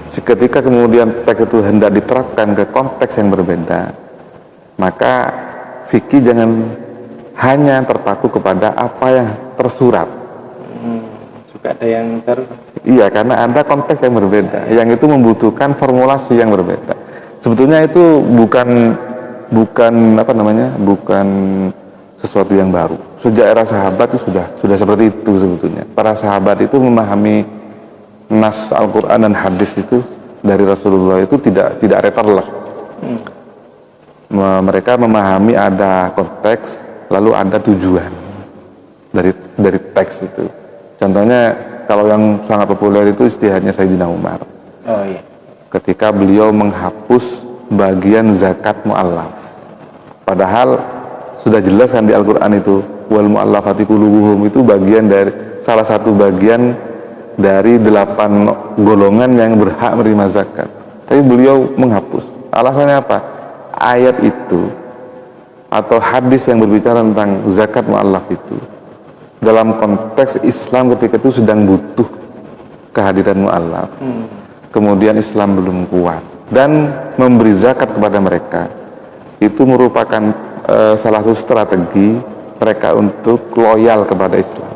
Ketika kemudian teks itu hendak diterapkan ke konteks yang berbeda, maka fikih jangan hanya terpaku kepada apa yang tersurat. Juga ada yang Iya, karena ada konteks yang berbeda, yang itu membutuhkan formulasi yang berbeda. Sebetulnya itu bukan sesuatu yang baru. Sejak era sahabat itu sudah seperti itu sebetulnya. Para sahabat itu memahami nas Al-Quran dan hadis itu dari Rasulullah itu tidak letterlek. Mereka memahami ada konteks, lalu ada tujuan dari teks itu. Contohnya kalau yang sangat populer itu istilahnya Sayyidina Umar. Oh iya. Ketika beliau menghapus bagian zakat mu'allaf. Padahal sudah jelas kan di Al-Quran itu wal mu'allafati qulubuhum itu salah satu bagian dari 8 golongan yang berhak menerima zakat. Tapi beliau menghapus. Alasannya apa? Ayat itu atau hadis yang berbicara tentang zakat mu'allaf itu dalam konteks Islam ketika itu sedang butuh kehadiran mu'allaf. Kemudian Islam belum kuat dan memberi zakat kepada mereka itu merupakan salah satu strategi mereka untuk loyal kepada Islam.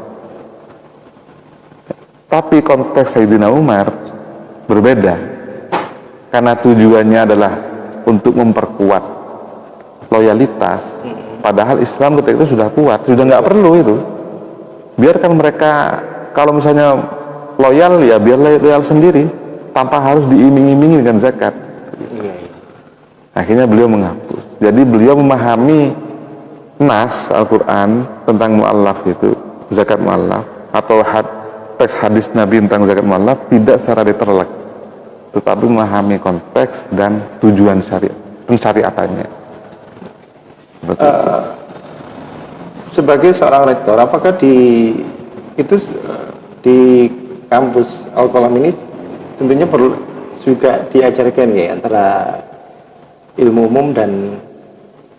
Tapi konteks Sayyidina Umar berbeda, karena tujuannya adalah untuk memperkuat loyalitas, padahal Islam ketika itu sudah kuat, sudah nggak perlu itu. Biarkan mereka, kalau misalnya loyal ya biar loyal sendiri, tanpa harus diiming-imingi dengan zakat. Akhirnya beliau menghapus. Jadi beliau memahami nas Al-Quran tentang mu'allaf itu, zakat mu'allaf, atau teks hadis Nabi tentang zakat mu'allaf tidak secara diterlek, tetapi memahami konteks dan tujuan pensyariatannya. Sebagai seorang rektor, apakah di kampus Al-Qalam ini tentunya perlu juga diajarkan ya antara ilmu umum dan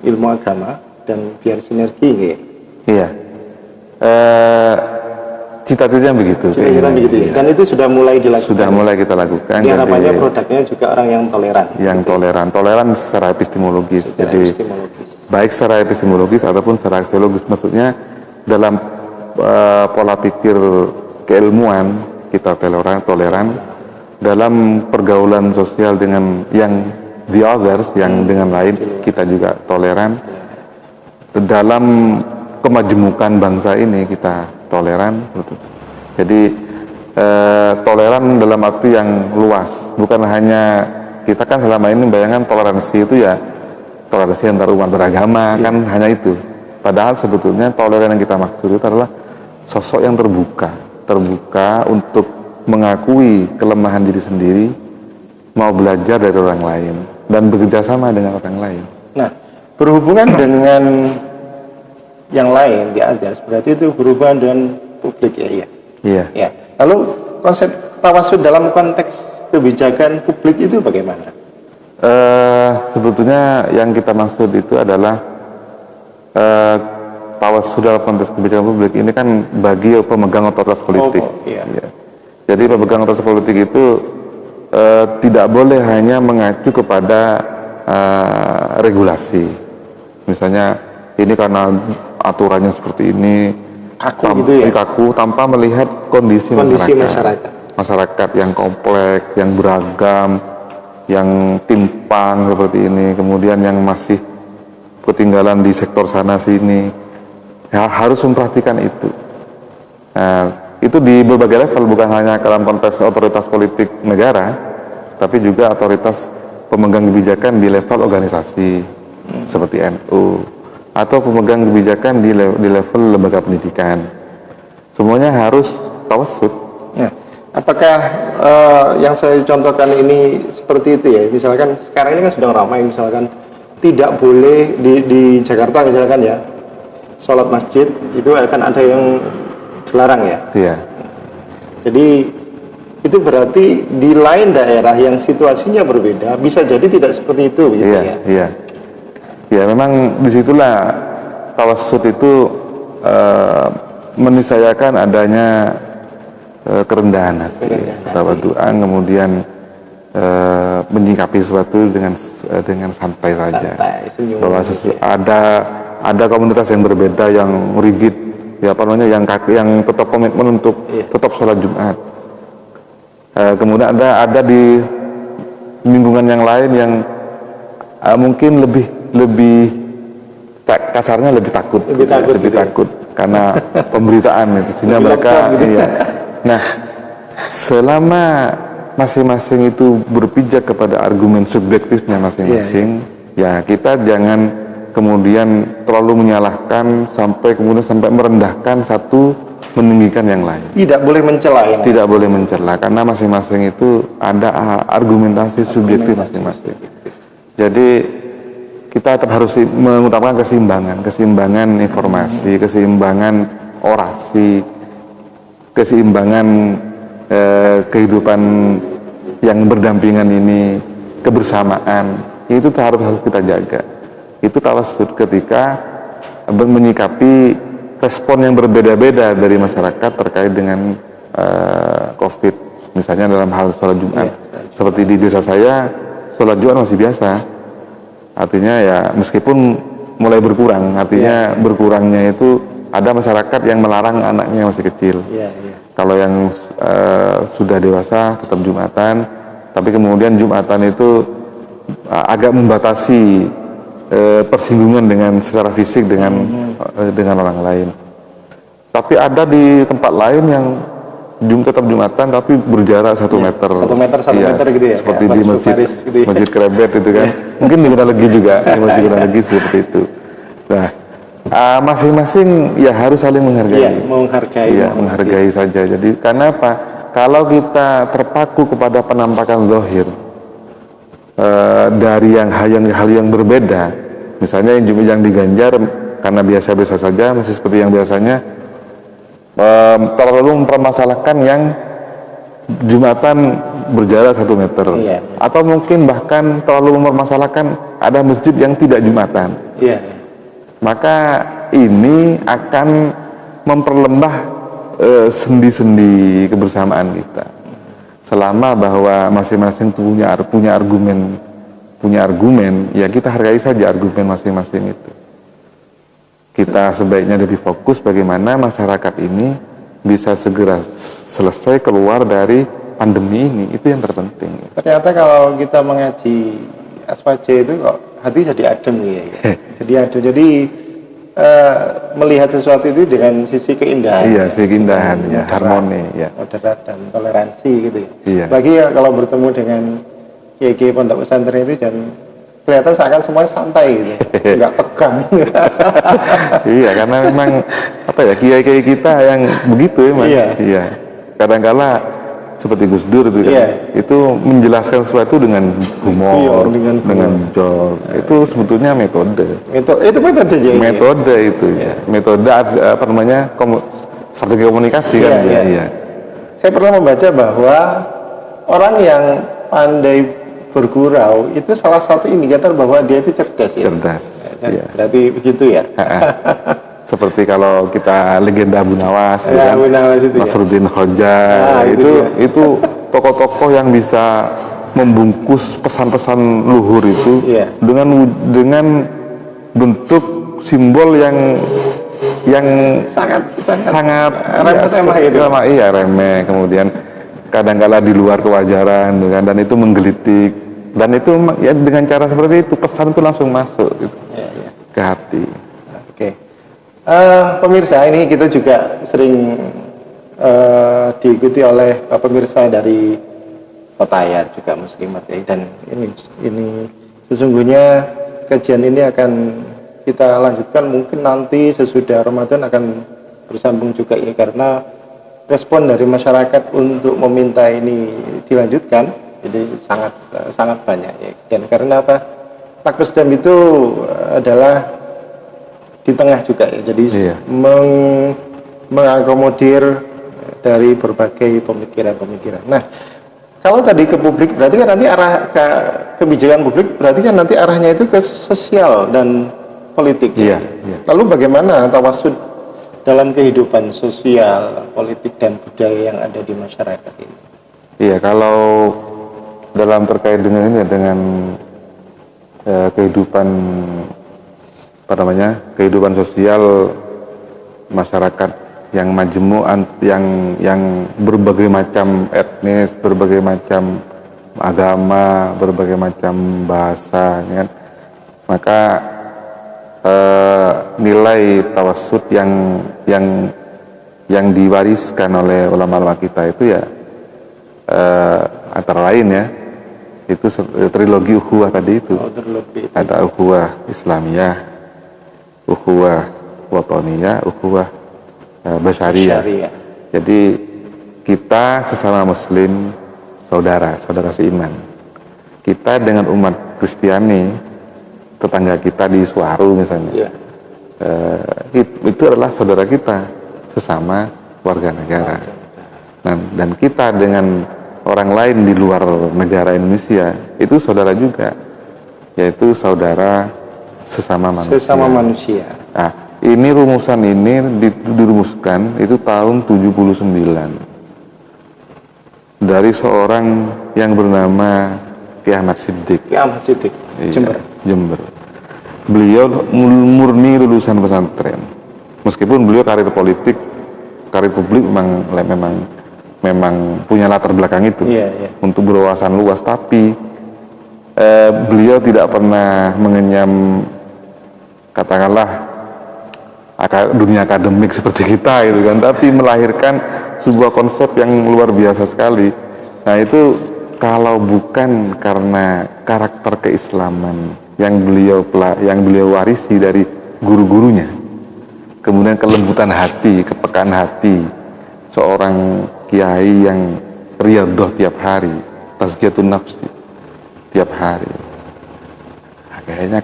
ilmu agama dan biar sinergi ya? Iya. Cita-citanya begitu. Ya. Dan itu sudah mulai dilakukan. Sudah mulai kita lakukan. Jadi harapannya produknya juga orang yang toleran. Yang toleran secara epistemologis. Baik secara epistemologis ataupun secara aksiologis. Maksudnya dalam pola pikir keilmuan kita toleran dalam pergaulan sosial dengan yang the others, yang dengan lain kita juga toleran. Dalam kemajemukan bangsa ini kita toleran. Jadi toleran dalam arti yang luas, bukan hanya kita kan selama ini bayangkan toleransi itu ya toleransi antar umat beragama kan hanya itu. Padahal sebetulnya toleran yang kita maksud itu adalah sosok yang terbuka untuk mengakui kelemahan diri sendiri, mau belajar dari orang lain dan bekerja sama dengan orang lain. Nah, berhubungan dengan yang lain di atas, berarti itu berhubungan dengan publik ya? Iya. Ya. Lalu konsep tawassut dalam konteks kebijakan publik itu bagaimana? Sebetulnya yang kita maksud itu adalah tawassut dalam konteks kebijakan publik ini kan bagi pemegang otoritas politik. Iya. Ya. Jadi pemegang otoritas politik itu tidak boleh hanya mengacu kepada regulasi. Misalnya ini karena aturannya seperti ini, kaku gitu ya? Kaku tanpa melihat kondisi masyarakat. masyarakat yang kompleks, yang beragam, yang timpang seperti ini, kemudian yang masih ketinggalan di sektor sana sini, ya, harus memperhatikan itu. Nah, itu di berbagai level, bukan hanya dalam konteks otoritas politik negara, tapi juga otoritas pemegang kebijakan di level organisasi seperti NU, atau pemegang kebijakan di level lembaga pendidikan. Semuanya harus tawassut. Nah, apakah yang saya contohkan ini seperti itu ya? Misalkan sekarang ini kan sedang ramai, misalkan tidak boleh di Jakarta misalkan ya, sholat masjid itu akan ada yang dilarang ya. Iya. Jadi itu berarti di lain daerah yang situasinya berbeda bisa jadi tidak seperti itu, gitu Iya, ya. iya. Ya memang disitulah tawassut itu meniscayakan adanya kerendahan hati, tawadu'an, kemudian menyikapi sesuatu dengan santai saja. Bahwa ada komunitas yang berbeda, yang rigid, ya apa namanya, yang tetap komitmen untuk tetap sholat Jumat. Kemudian ada di lingkungan yang lain yang mungkin lebih kasarnya lebih takut karena pemberitaan itu, sehingga mereka iya. Nah, selama masing-masing itu berpijak kepada argumen subjektifnya masing-masing, ya kita jangan kemudian terlalu menyalahkan sampai merendahkan satu, meninggikan yang lain. Tidak boleh mencela ya. Tidak boleh mencela, karena masing-masing itu ada argumentasi subjektif masing-masing. Jadi kita tetap harus mengutamakan keseimbangan informasi, keseimbangan orasi, keseimbangan kehidupan yang berdampingan ini, kebersamaan, itu harus kita jaga. Itu tawassut ketika menyikapi respon yang berbeda-beda dari masyarakat terkait dengan COVID. Misalnya dalam hal sholat Jumat, seperti di desa saya, sholat Jumat masih biasa. Artinya ya meskipun mulai berkurang, artinya berkurangnya itu ada masyarakat yang melarang anaknya yang masih kecil. Kalau yang sudah dewasa tetap Jumatan, tapi kemudian Jumatan itu agak membatasi persinggungan secara fisik dengan orang lain. Tapi ada di tempat lain yang tetap Jumatan tapi berjarak 1 meter. 1 meter gitu ya. Seperti di masjid Krebet itu kan. Mungkin di Gunalegi juga, di masjid Gunalegi seperti itu. Nah, masing-masing ya harus saling menghargai. Menghargai saja. Jadi karena apa? Kalau kita terpaku kepada penampakan zahir dari hal yang berbeda, misalnya yang diganjar karena biasa-biasa saja, masih seperti yang biasanya, terlalu mempermasalahkan yang Jumatan berjarak 1 meter, atau mungkin bahkan terlalu mempermasalahkan ada masjid yang tidak Jumatan, maka ini akan memperlembah sendi-sendi kebersamaan kita. Selama bahwa masing-masing punya argumen, ya kita hargai saja argumen masing-masing itu. Kita sebaiknya lebih fokus bagaimana masyarakat ini bisa segera selesai keluar dari pandemi ini, itu yang terpenting. Ternyata kalau kita mengaji SPJ itu kok hati jadi adem ya. Jadi adem. Jadi melihat sesuatu itu dengan sisi keindahan. Iya, sisi keindahan, ya, harmoni, ya. Moderat dan toleransi gitu ya. Iya. Lagi ya kalau bertemu dengan kiai-kiai pondok pesantren itu dan kelihatan seakan semuanya santai gitu, nggak tegang. Iya, karena memang kiai-kiai kita yang begitu emang. Iya. Kadang-kala seperti Gus Dur itu kan, itu menjelaskan sesuatu dengan humor, dengan joke. Itu sebetulnya metode. Itu metode aja. Metode itu, metode strategi komunikasi kan. Iya. Saya pernah membaca bahwa orang yang pandai bergurau itu salah satu indikator bahwa dia itu cerdas ya. Cerdas. Iya. Berarti begitu ya. Seperti kalau kita legenda Abu Nawas, Nasruddin Hoja, itu tokoh-tokoh yang bisa membungkus pesan-pesan luhur itu dengan bentuk simbol yang sangat remeh, kemudian kadang-kala di luar kewajaran, gitu kan, dan itu menggelitik, dan itu ya dengan cara seperti itu pesan itu langsung masuk gitu, ke hati. Oke. Pemirsa, ini kita juga sering diikuti oleh pemirsa dari Fatayat juga muslimat ya, dan ini sesungguhnya kajian ini akan kita lanjutkan mungkin nanti sesudah Ramadan akan bersambung juga ya, karena respon dari masyarakat untuk meminta ini dilanjutkan jadi sangat banyak ya. Dan karena apa, Pakpesdam itu adalah di tengah juga ya, jadi mengakomodir dari berbagai pemikiran. Nah, kalau tadi ke publik berarti kan nanti arah ke kebijakan publik berarti kan nanti arahnya itu ke sosial dan politik. Iya. Lalu bagaimana tawasud dalam kehidupan sosial, politik dan budaya yang ada di masyarakat ini? Iya, kalau dalam terkait dengan ini dengan kehidupan kehidupan sosial masyarakat yang majemuk, yang berbagai macam etnis, berbagai macam agama, berbagai macam bahasa, ya kan? Maka nilai tawassut yang diwariskan oleh ulama-ulama kita itu ya antara lain ya itu trilogi ukhuwah tadi itu. Ada ukhuwah Islamiyah, ukhuwah wataniyah, ukhuwah basyariyah. Jadi kita sesama muslim saudara seiman. Kita dengan umat Kristiani, tetangga kita di Suwaru misalnya, itu adalah saudara kita sesama warga negara. Nah, dan kita dengan orang lain di luar negara Indonesia itu saudara juga, yaitu saudara sesama manusia. Nah, ini rumusan ini dirumuskan itu tahun 79 dari seorang yang bernama Ki Ahmad Siddiq. Jember. Beliau murni lulusan pesantren. Meskipun beliau karir politik, karir publik memang punya latar belakang itu untuk berwawasan luas, tapi beliau tidak pernah mengenyam katakanlah dunia akademik seperti kita gitu kan, tapi melahirkan sebuah konsep yang luar biasa sekali. Nah, itu kalau bukan karena karakter keislaman yang beliau warisi dari guru-gurunya, kemudian kelembutan hati, kepekaan hati seorang kiai yang riyadhah tiap hari, tazkiyatun nafsi tiap hari, kayaknya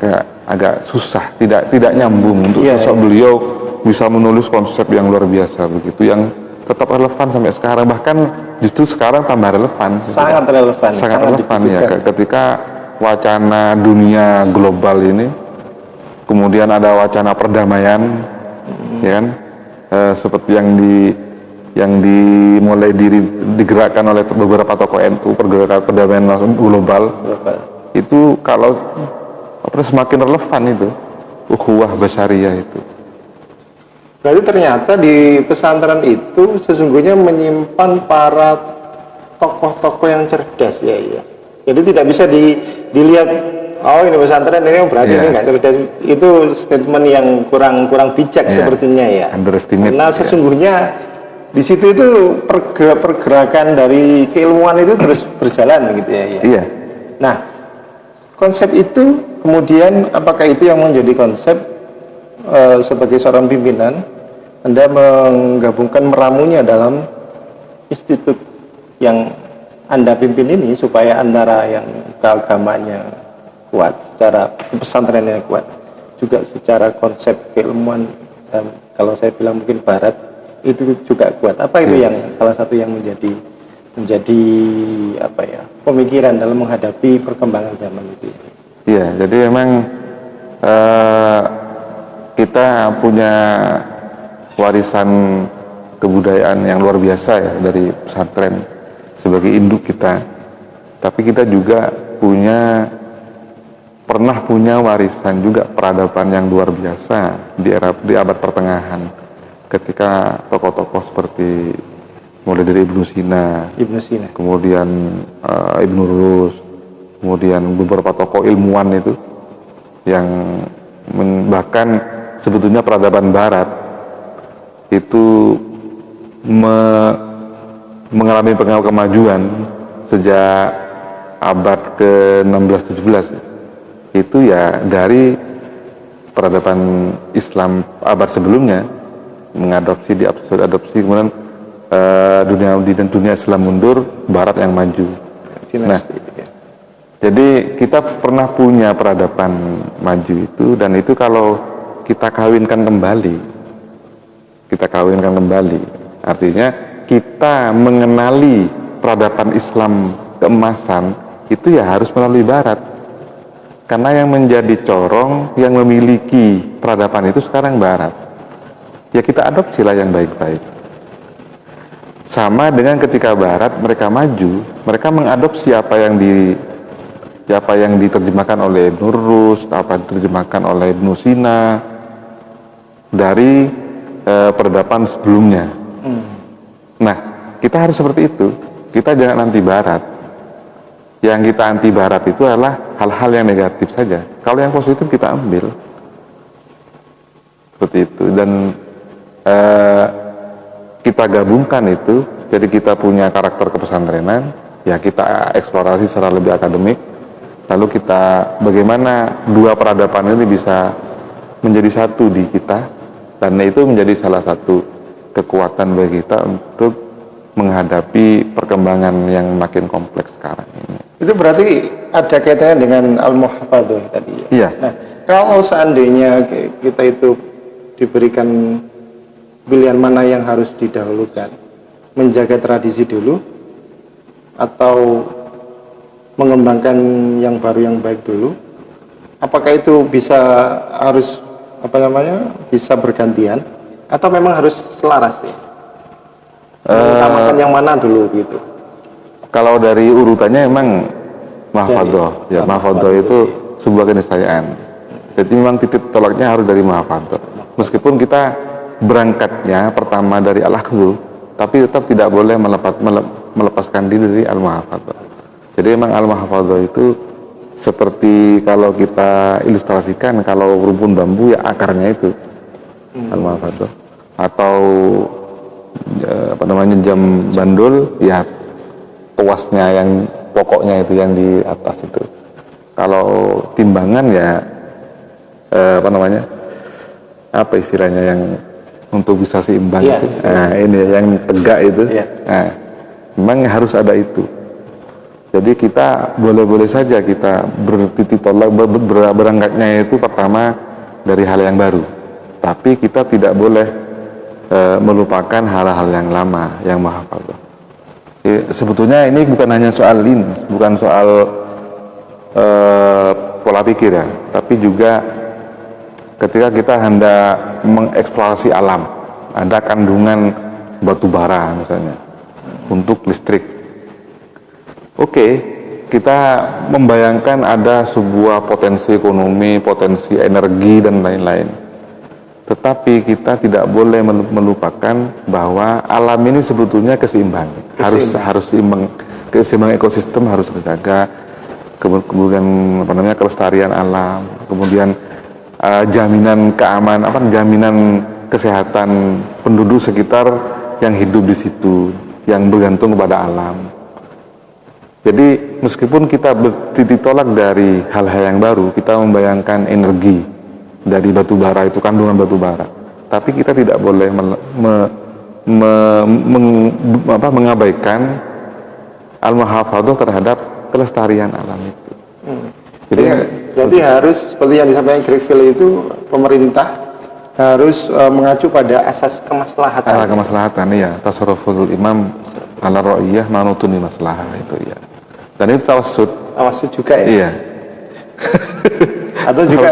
agak susah, tidak nyambung untuk sosok beliau bisa menulis konsep yang luar biasa begitu, yang tetap relevan sampai sekarang, bahkan justru sekarang tambah relevan. Sangat relevan ya, ketika wacana dunia global ini, kemudian ada wacana perdamaian, ya kan, seperti yang dimulai digerakkan oleh beberapa tokoh NU, pergerakan perdamaian global. Itu kalau semakin relevan itu ukhuwah basyariyah itu. Berarti ternyata di pesantren itu sesungguhnya menyimpan para tokoh-tokoh yang cerdas ya. Jadi tidak bisa dilihat, oh ini pesantren ini berarti ini nggak cerdas. Itu statement yang kurang bijak sepertinya ya. Karena sesungguhnya di situ itu pergerakan dari keilmuan itu terus berjalan gitu ya. Nah, konsep itu kemudian apakah itu yang menjadi konsep sebagai seorang pimpinan Anda menggabungkan, meramunya dalam institut yang Anda pimpin ini supaya antara yang keagamannya kuat, secara pesantrennya kuat, juga secara konsep keilmuan, kalau saya bilang mungkin barat itu juga kuat. Apa itu yang salah satu yang menjadi apa ya, pemikiran dalam menghadapi perkembangan zaman itu? Iya, jadi memang kita punya warisan kebudayaan yang luar biasa ya dari pesantren sebagai induk kita, tapi kita juga pernah punya warisan juga peradaban yang luar biasa di abad pertengahan, ketika tokoh-tokoh seperti mulai dari Ibnu Sina, kemudian Ibnu Rus, kemudian beberapa tokoh ilmuwan itu yang bahkan sebetulnya peradaban Barat itu mengalami kemajuan sejak abad ke-16-17 itu ya dari peradaban Islam abad sebelumnya mengadopsi kemudian dunia Islam mundur, Barat yang maju. Jadi kita pernah punya peradaban maju itu, dan itu kalau kita kawinkan kembali, artinya kita mengenali peradaban Islam keemasan itu ya harus melalui Barat, karena yang menjadi corong yang memiliki peradaban itu sekarang Barat. Ya kita adopsilah yang baik-baik. Sama dengan ketika Barat mereka maju, mereka mengadopsi apa yang diterjemahkan oleh Ibnu Rus, apa yang diterjemahkan oleh Ibnu Sina dari peradaban sebelumnya. Nah, kita harus seperti itu. Kita jangan anti Barat. Yang kita anti Barat itu adalah hal-hal yang negatif saja. Kalau yang positif kita ambil. Seperti itu. Dan kita gabungkan itu, jadi kita punya karakter kepesantrenan, ya kita eksplorasi secara lebih akademik, lalu kita bagaimana dua peradaban ini bisa menjadi satu di kita, dan itu menjadi salah satu kekuatan bagi kita untuk menghadapi perkembangan yang makin kompleks sekarang ini. Itu berarti ada kaitannya dengan al-muhafadzah tadi ya? Iya. Nah, kalau seandainya kita itu diberikan pilihan mana yang harus didahulukan, menjaga tradisi dulu atau mengembangkan yang baru yang baik dulu, apakah itu harus bisa bergantian atau memang harus selaras ya? Mengutamakan yang mana dulu gitu? Kalau dari urutannya emang mahfadzoh, ya mahfadzoh itu sebuah keniscayaan. Jadi memang titik tolaknya harus dari mahfadzoh. Meskipun kita berangkatnya pertama dari al-akhdhu, tapi tetap tidak boleh melepaskan diri dari al-muhafadzah. Jadi memang al-muhafadzah itu seperti kalau kita ilustrasikan, kalau rumpun bambu ya akarnya itu al-muhafadzah, atau jam bandul ya tuasnya yang pokoknya itu yang di atas itu. Kalau timbangan ya apa istilahnya yang untuk bisa seimbang itu. Nah, ini yang tegak itu. Nah, memang harus ada itu. Jadi kita boleh-boleh saja kita bertitik tolak berangkatnya itu pertama dari hal yang baru. Tapi kita tidak boleh melupakan hal-hal yang lama, yang mahafadzah. Sebetulnya ini bukan hanya soal ini, bukan soal pola pikir ya, tapi juga ketika kita hendak mengeksplorasi alam, ada kandungan batu bara misalnya untuk listrik. Oke, kita membayangkan ada sebuah potensi ekonomi, potensi energi dan lain-lain. Tetapi kita tidak boleh melupakan bahwa alam ini sebetulnya keseimbangan. Harus seimbang, keseimbangan ekosistem harus terjaga. Kemudian kelestarian alam, kemudian jaminan keamanan, jaminan kesehatan penduduk sekitar yang hidup di situ, yang bergantung kepada alam. Jadi meskipun kita bertitik tolak dari hal-hal yang baru, kita membayangkan energi dari batu bara itu, kandungan batu bara, tapi kita tidak boleh mengabaikan al-muhafadzah terhadap kelestarian alam itu. Jadi berarti harus seperti yang disampaikan Greg itu, pemerintah harus mengacu pada asas kemaslahatan. Kemaslahatan, iya. Tasarruful imam ala ra'iyah manutun li maslahah itu ya. Dan itu tawassut. Tawassut juga ya. Iya. Atau juga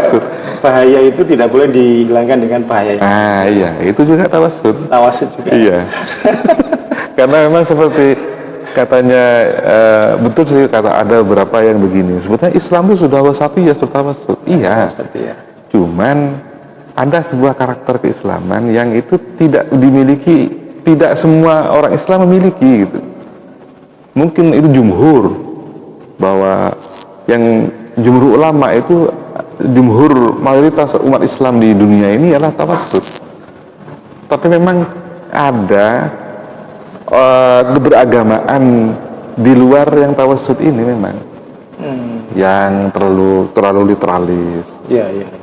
bahaya itu tidak boleh dihilangkan dengan bahaya. Iya, itu juga tawassut. Tawassut juga. Iya. Karena memang seperti katanya betul sih, kata ada beberapa yang begini. Sebetulnya Islam itu sudah wasati ya, tawassut. Iya. Cuman ada sebuah karakter keislaman yang itu tidak dimiliki tidak semua orang Islam memiliki gitu. Mungkin itu jumhur, bahwa yang jumhur ulama itu, jumhur mayoritas umat Islam di dunia ini adalah tawassut. Tapi memang ada keberagamaan di luar yang tawassut ini memang yang terlalu literalis,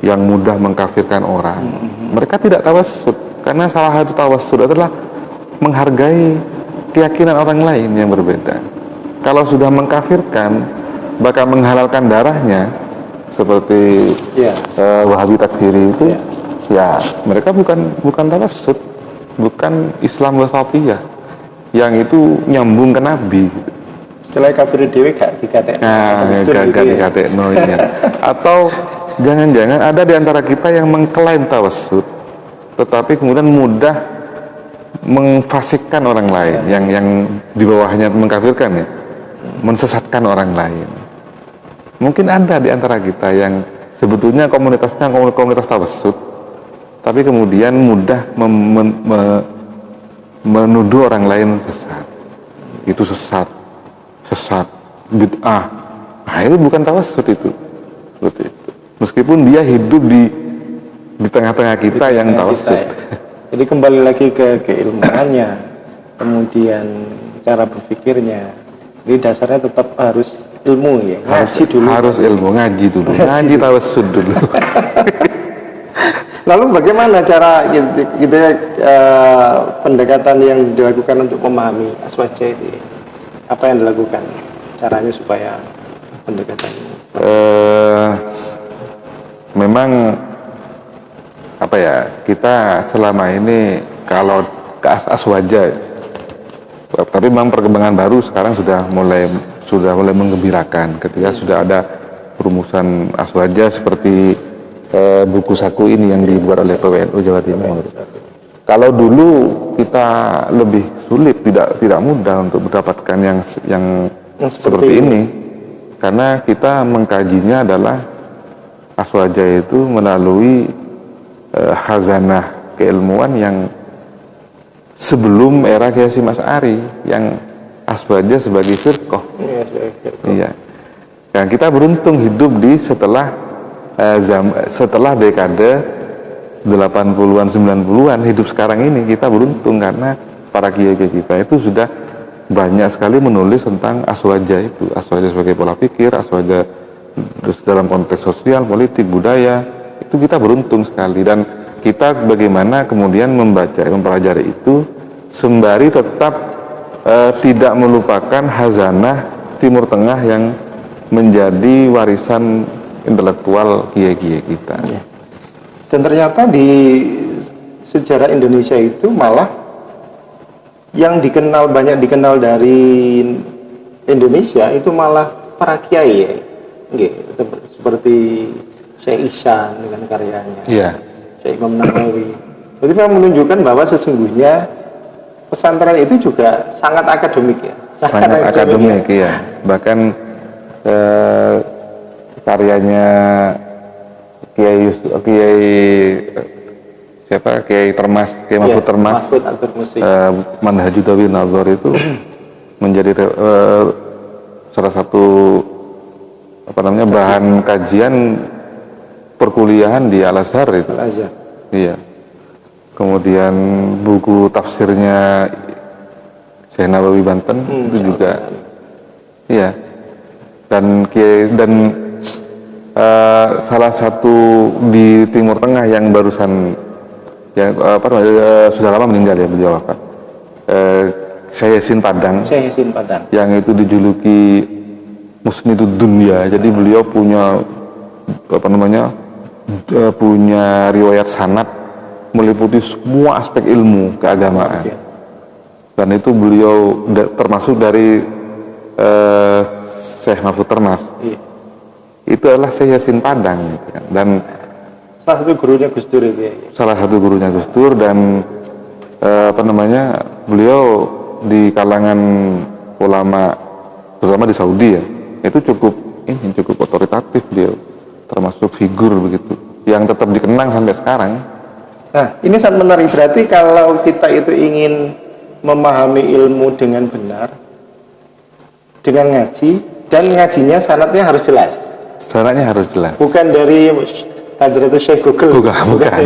yang mudah mengkafirkan orang. Mereka tidak tawassut karena salah satu tawassut adalah menghargai keyakinan orang lain yang berbeda. Kalau sudah mengkafirkan, bahkan menghalalkan darahnya, seperti Wahabi takfiri itu, ya mereka bukan tawassut, bukan Islam wasatiyah, yang itu nyambung ke Nabi. Setelah kafir dewi gak dikatek. Gak dikatek ya. Atau jangan-jangan ada di antara kita yang mengklaim tawassut, tetapi kemudian mudah mengfasikkan orang lain, yang di bawahnya mengkafirkan ya, mensesatkan orang lain. Mungkin ada di antara kita yang sebetulnya komunitasnya komunitas tawassut, tapi kemudian mudah menuduh orang lain sesat. Itu sesat, bid'ah. Nah, itu bukan tawassut itu. Seperti itu. Meskipun dia hidup di tengah-tengah kita yang tawassut. Jadi kembali lagi ke keilmuannya, kemudian cara berpikirnya. Jadi dasarnya tetap harus ilmu ya. Ngaji dulu. Harus ilmu, ngaji dulu. Ngaji tawassut dulu. Lalu bagaimana cara kita pendekatan yang dilakukan untuk memahami aswaja itu? Apa yang dilakukan? Caranya supaya pendekatan ini? Memang apa ya, kita selama ini kalau ke aswaja, tapi memang perkembangan baru sekarang sudah mulai menggembirakan ketika sudah ada perumusan aswaja seperti buku saku ini yang dibuat oleh PWNU Jawa Timur. Kalau dulu kita lebih sulit, tidak mudah untuk mendapatkan yang seperti ini, karena kita mengkajinya adalah aswaja itu melalui khazanah keilmuan yang sebelum era Kiai Hasyim Asy'ari, yang aswaja sebagai firqah. Iya. Dan kita beruntung hidup di setelah dekade 80-an 90-an, hidup sekarang ini kita beruntung karena para kiai kita itu sudah banyak sekali menulis tentang aswaja itu, aswaja sebagai pola pikir, aswaja dalam konteks sosial, politik, budaya. Itu kita beruntung sekali, dan kita bagaimana kemudian mempelajari itu sembari tetap tidak melupakan khazanah Timur Tengah yang menjadi warisan intelektual kiai-kiai kita. Dan ternyata di sejarah Indonesia itu malah yang banyak dikenal dari Indonesia itu malah para kiai ya. Seperti Syekh Ihsan dengan karyanya, Syekh Imam Nawawi. Jadi memang menunjukkan bahwa sesungguhnya pesantren itu juga sangat akademik ya. Sangat akademik ya. Bahkan karyanya Kiai Mahfud Termas, Manhajudawi Nazar itu menjadi salah satu bahan kajian perkuliahan di Al-Azhar itu. Iya. Kemudian buku tafsirnya Syekh Nawawi Banten itu juga. Iya. Dan salah satu di Timur Tengah yang barusan sudah lama meninggal ya, beliau wafat. Syekh Yasin Padang. Yang itu dijuluki Musnidud Dunya. Jadi beliau punya punya riwayat sanad meliputi semua aspek ilmu keagamaan. Dan itu beliau termasuk dari Syekh Mahfud Termas. Itu adalah Syekh Yasin Padang gitu kan. Dan salah satu gurunya Gus Dur itu ya. Salah satu gurunya Gus Dur, dan beliau di kalangan ulama terutama di Saudi ya, itu cukup otoritatif, beliau termasuk figur begitu yang tetap dikenang sampai sekarang. Nah, ini sangat menarik. Berarti kalau kita itu ingin memahami ilmu dengan benar dengan ngaji, dan ngajinya sanadnya harus jelas. Syaratnya harus jelas. Bukan dari Hadratus Syekh Google. Bukan.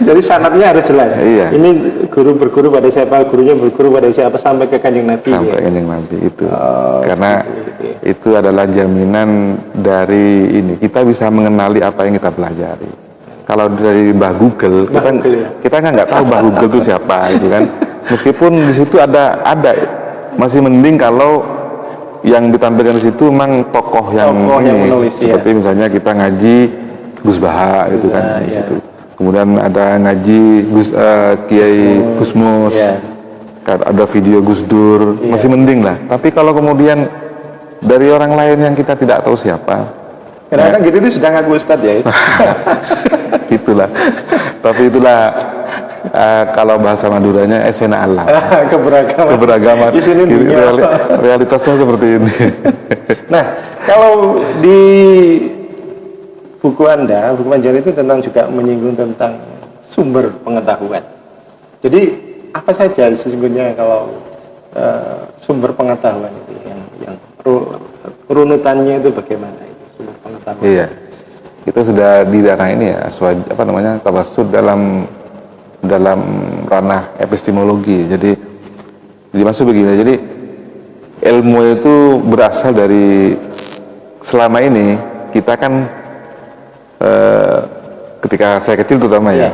Jadi sanadnya harus jelas. Iya. Ini guru berguru pada siapa, gurunya berguru pada siapa, sampai ke Kanjeng Nabi. Sampai ya. Kanjeng Nabi itu. Oh, Karena gitu. itu adalah jaminan dari ini. Kita bisa mengenali apa yang kita pelajari. Kalau dari Mbah Google, kita kan nggak tahu Mbah Google itu siapa, gitu kan. Meskipun di situ ada masih mending kalau yang ditampilkan di situ memang tokoh yang menulis, seperti ya. misalnya kita ngaji Gus Baha gitu kan, ya. gitu. Kemudian ada ngaji Kiai Gusmus, ya. Ada video Gus Dur, ya. Masih mending lah. Tapi kalau kemudian dari orang lain yang kita tidak tahu siapa, kadang-kadang gitu itu sudah ngaku ustadz ya. Itulah. Tapi itulah kalau bahasa Maduranya esena Allah. Keberagaman. Di sini realitasnya seperti ini. Nah, kalau di buku Anda, buku Manjari itu tentang juga menyinggung tentang sumber pengetahuan. Jadi apa saja sesungguhnya kalau sumber pengetahuan itu yang runutannya itu bagaimana itu sumber pengetahuan? Iya. Itu sudah di ranah ini ya, tawassut dalam ranah epistemologi. Jadi dimaksud begini, jadi ilmu itu berasal dari, selama ini kita kan ketika saya kecil terutama ya,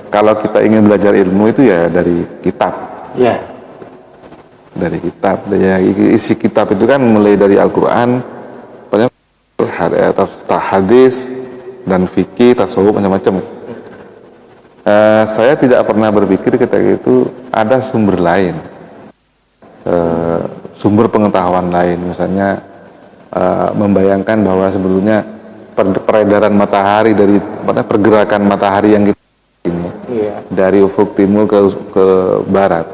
kalau kita ingin belajar ilmu itu ya dari kitab. Dari kitab, ya, isi kitab itu kan mulai dari Al-Quran, hadis dan fikih, tasawuf, macam-macam. Saya tidak pernah berpikir ketika itu ada sumber lain, sumber pengetahuan lain, misalnya membayangkan bahwa sebetulnya peredaran matahari dari pergerakan matahari yang kita ini dari ufuk timur ke barat,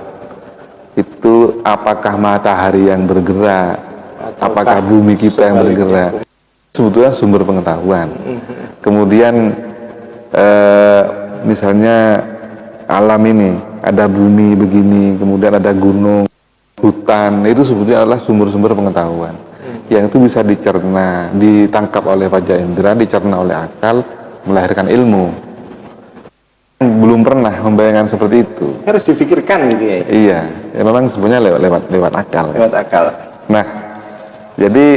itu apakah matahari yang bergerak, apakah bumi kita yang bergerak, sebetulnya sumber pengetahuan. Kemudian misalnya alam ini ada bumi begini, kemudian ada gunung, hutan, itu sebetulnya adalah sumber-sumber pengetahuan yang itu bisa dicerna, ditangkap oleh panca indera, dicerna oleh akal, melahirkan ilmu. Belum pernah membayangkan seperti itu. Harus difikirkan gitu ya. Iya, ya memang sebenarnya lewat akal. Lewat akal. Nah, jadi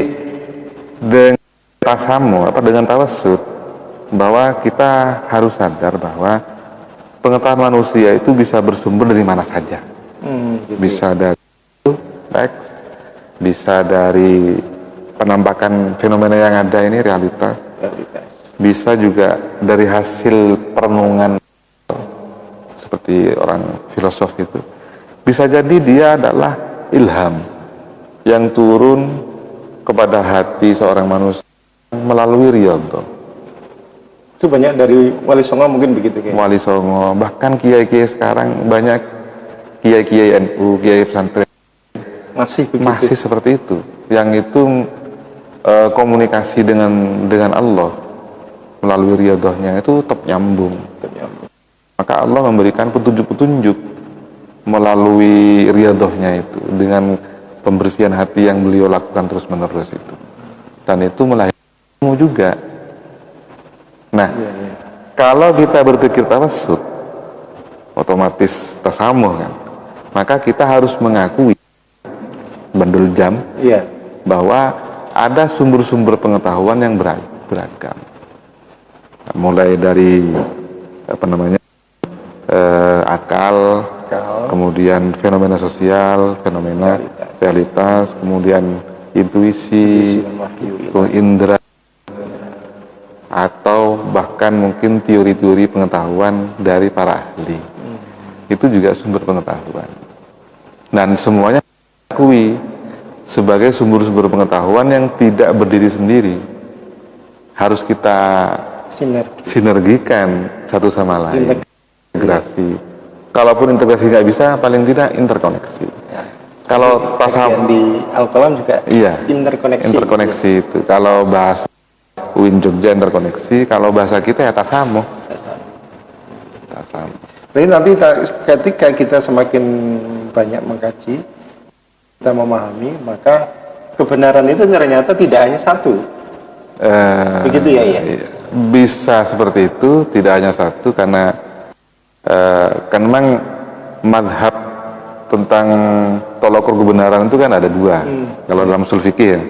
dengan tasamu dengan tawassut, bahwa kita harus sadar bahwa pengetahuan manusia itu bisa bersumber dari mana saja. Gitu. Bisa dari teks, bisa dari penampakan fenomena yang ada ini, realitas. Bisa juga dari hasil perenungan seperti orang filosof itu. Bisa jadi dia adalah ilham yang turun kepada hati seorang manusia melalui riyadhah. Itu banyak dari Wali Songo mungkin begitu kayak. Wali Songo, bahkan kiai-kiai sekarang banyak kiai-kiai NU, kiai pesantren masih seperti itu. Yang itu komunikasi dengan Allah melalui riyadhahnya itu tetap nyambung. Maka Allah memberikan petunjuk-petunjuk melalui riyadhahnya itu dengan pembersihan hati yang beliau lakukan terus-menerus itu. Dan itu melahirkan ilmu juga. Nah, kalau kita berpikir tawassut, otomatis tasamuh kan, maka kita harus mengakui bandel jam bahwa ada sumber-sumber pengetahuan yang beragam, mulai dari akal, kemudian fenomena sosial, fenomena realitas, kemudian intuisi, indera, atau bahkan mungkin teori-teori pengetahuan dari para ahli. Itu juga sumber pengetahuan, dan semuanya diakui sebagai sumber-sumber pengetahuan yang tidak berdiri sendiri, harus kita sinergikan satu sama lain, integrasi. Kalaupun integrasi nggak bisa, paling tidak interkoneksi. Kalau tasawuf di Al-Qalam juga interkoneksi itu. Kalau bahasa UIN Jogja interkoneksi, kalau bahasa kita ya tasamuh. Jadi nanti ketika kita semakin banyak mengkaji, kita memahami, maka kebenaran itu ternyata tidak hanya satu. Begitu ya? Bisa seperti itu, tidak hanya satu, karena kan memang madhab tentang tolak ukur kebenaran itu kan ada dua. Kalau dalam usul fikih ya,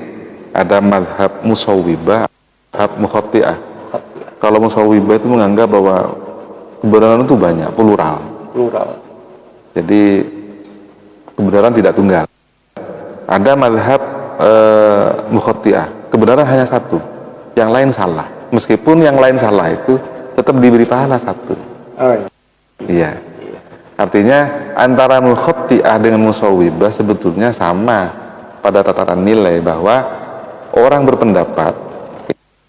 ada madhab musawwibah, madhab mukhati'ah. Kalau musawwibah itu menganggap bahwa kebenaran itu banyak, plural. Jadi kebenaran tidak tunggal. Ada madhab mukhati'ah, kebenaran hanya satu, yang lain salah. Meskipun yang lain salah itu tetap diberi pahala satu. Iya. Artinya antara mukhati'ah dengan musawwibah sebetulnya sama pada tataran nilai, bahwa orang berpendapat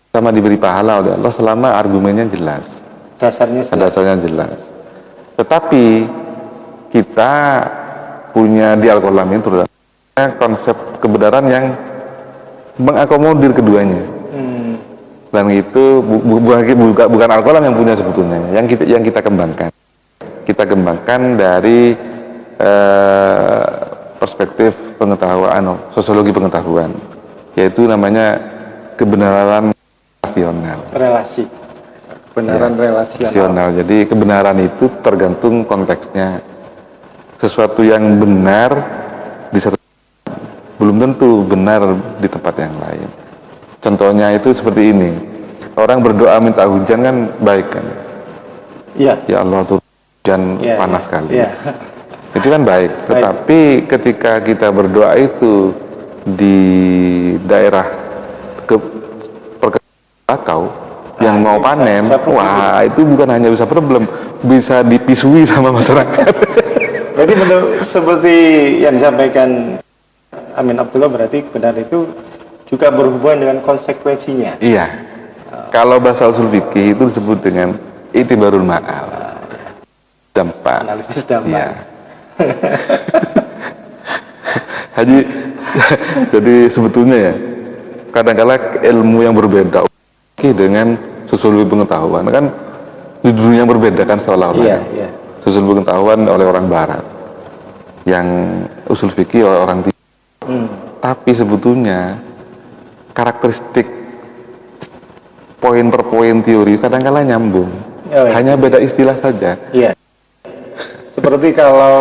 sama diberi pahala oleh Allah selama argumennya jelas. Dasarnya jelas. Tetapi kita punya di Al-Qalam itu konsep kebenaran yang mengakomodir keduanya. Dan itu bukan Al-Qalam yang punya sebetulnya, yang kita kembangkan. Kita kembangkan dari perspektif pengetahuan, sosiologi pengetahuan, yaitu namanya kebenaran relasional. Kebenaran relasional. Jadi kebenaran itu tergantung konteksnya. Sesuatu yang benar di satu belum tentu benar di tempat yang lain. Contohnya itu seperti ini. Orang berdoa minta hujan kan baik kan? Ya Allah, turun hujan panas sekali. Itu kan baik. Tetapi ketika kita berdoa itu di daerah perkebunan yang mau panen, wah itu bukan hanya bisa problem, bisa dipisui sama masyarakat. Jadi seperti yang disampaikan Amin Abdullah, berarti benar itu juga berhubungan dengan konsekuensinya. Iya. Kalau bahasa usul fikih itu disebut dengan itibarul ma'al. Dampak. Analisis dampak. Iya. Jadi sebetulnya ya, kadang-kadang ilmu yang berbeda dengan sosiologi pengetahuan kan di dunia yang berbeda kan seolah-olah. Sosiologi pengetahuan oleh orang barat, yang usul fikih oleh orang timur. Tapi sebetulnya karakteristik poin per poin teori kadang-kadang nyambung. Hanya beda istilah saja. Seperti kalau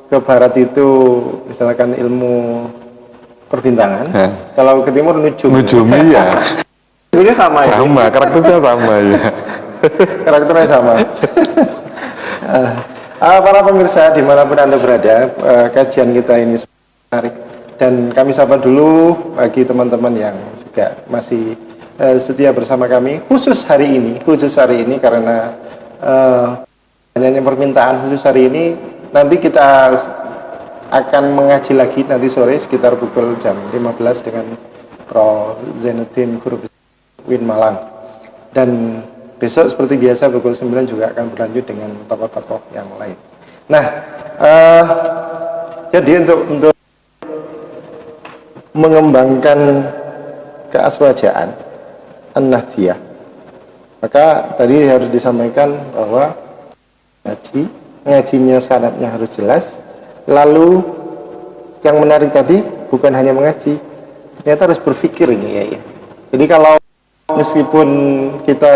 ke barat itu misalkan ilmu perbintangan, kalau ke timur nujum. Iya. Sebenarnya sama ya. Karakternya sama ya. Karakternya sama. Para pemirsa dimanapun Anda berada, kajian kita ini menarik, dan kami sapa dulu bagi teman-teman yang juga masih setia bersama kami khusus hari ini karena hanya permintaan khusus hari ini. Nanti kita akan mengaji lagi nanti sore sekitar pukul jam 15 dengan Prof. Zainuddin Guru Win Malang, dan besok seperti biasa pukul 9 juga akan berlanjut dengan tokoh-tokoh yang lain. Nah, jadi untuk mengembangkan keaswajaan an-nahdiyah, maka tadi harus disampaikan bahwa ngajinya syaratnya harus jelas. Lalu yang menarik tadi bukan hanya mengaji, ternyata harus berpikir ini ya. Jadi kalau meskipun kita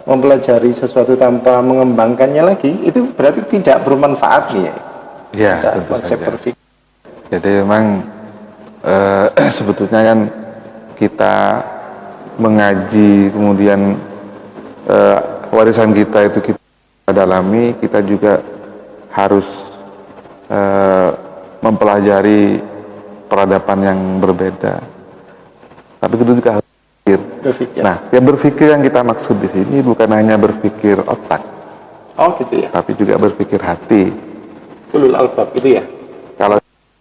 mempelajari sesuatu tanpa mengembangkannya lagi, itu berarti tidak bermanfaat ya. Tentu konsep saja. berpikir. Jadi memang sebetulnya kan kita mengaji, kemudian warisan kita itu kita dalami, kita juga harus mempelajari peradaban yang berbeda. Tapi itu juga harus berpikir. Nah, yang berpikir yang kita maksud di sini bukan hanya berpikir otak. Gitu ya. Tapi juga berpikir hati. Ulul albab itu ya. Kalau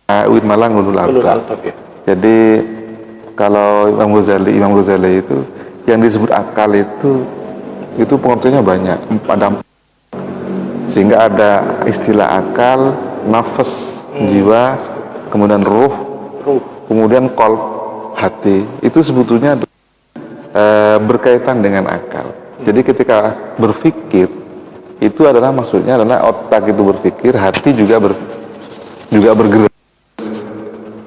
Win Malang ulul albab ya. Jadi kalau Imam Ghazali itu yang disebut akal itu pengertiannya banyak, sehingga ada istilah akal, nafas, jiwa, kemudian ruh, kemudian qalb, hati. Itu sebetulnya berkaitan dengan akal. Jadi ketika berpikir itu adalah maksudnya adalah otak itu berpikir, hati juga bergerak.